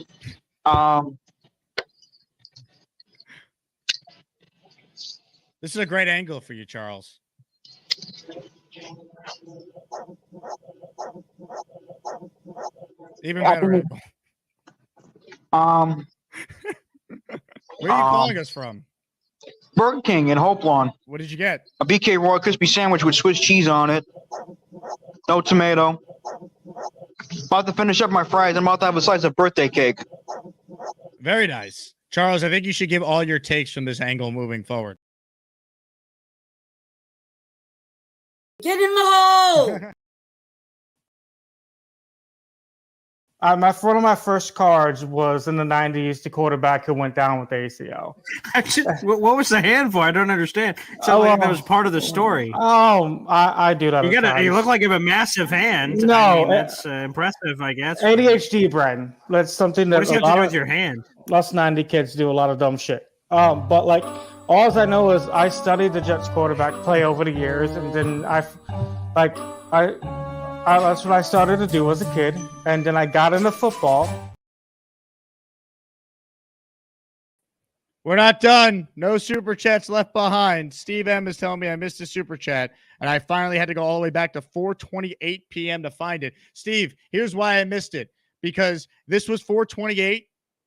this is a great angle for you, Charles. Even better angle. Where are you calling us from?
Burger King in Hope Lawn.
What did you get?
A BK Raw Crispy Sandwich with Swiss cheese on it. No tomato. About to finish up my fries. I'm about to have a slice of birthday cake.
Very nice. Charles, I think you should give all your takes from this angle moving forward.
Get in the hole!
One of my first cards was in the 90s, the quarterback who went down with ACL.
Actually, what was the hand for? I don't understand. So like that was part of the story.
Oh, I do that.
You look like you have a massive hand.
No,
I mean, that's impressive, I guess.
ADHD, Bren. That's something that
What does it have to do with your hand?
Us 90 kids do a lot of dumb shit. But like, all I know is I studied the Jets quarterback play over the years, and then that's what I started to do as a kid, and then I got into football.
We're not done. No super chats left behind. Steve M is telling me I missed a super chat, and I finally had to go all the way back to 4:28 p.m. to find it. Steve, here's why I missed it. Because this was 4:28,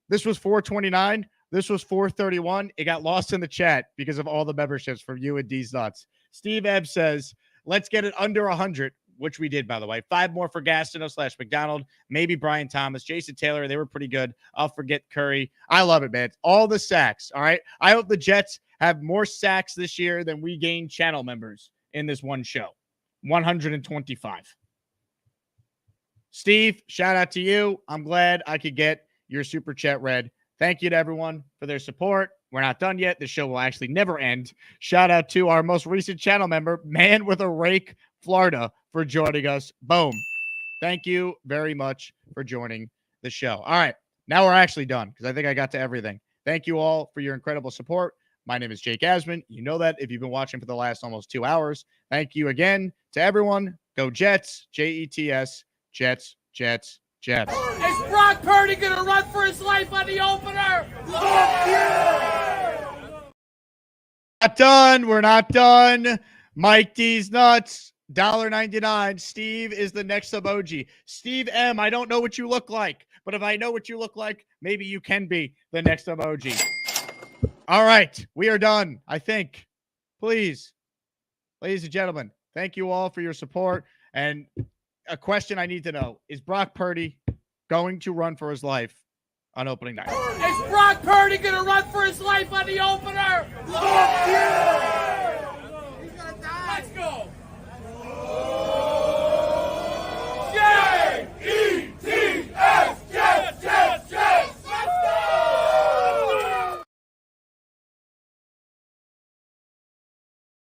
this was 4:29, this was 4:31. It got lost in the chat because of all the memberships from you and D's Nuts. Steve M says, let's get it under 100. Which we did, by the way. 5 more for Gastineau/McDonald. Maybe Brian Thomas, Jason Taylor. They were pretty good. I'll forget Curry. I love it, man. All the sacks, all right? I hope the Jets have more sacks this year than we gain channel members in this one show. 125. Steve, shout out to you. I'm glad I could get your super chat read. Thank you to everyone for their support. We're not done yet. The show will actually never end. Shout out to our most recent channel member, Man with a Rake, Florida, for joining us. Boom. Thank you very much for joining the show. All right. Now we're actually done because I think I got to everything. Thank you all for your incredible support. My name is Jake Asman. You know that if you've been watching for the last almost 2 hours. Thank you again to everyone. Go Jets, Jets, Jets, Jets, Jets.
Is Brock Purdy going to run for his life on the opener?
Not done. We're not done. Mike D's nuts. $1.99. Steve is the next emoji. Steve M. I don't know what you look like, but if I know what you look like, maybe you can be the next emoji. All right. We are done, I think. Please, ladies and gentlemen, thank you all for your support. And a question I need to know, is Brock Purdy going to run for his life on opening night?
Is Brock Purdy going to run for his life on the opener?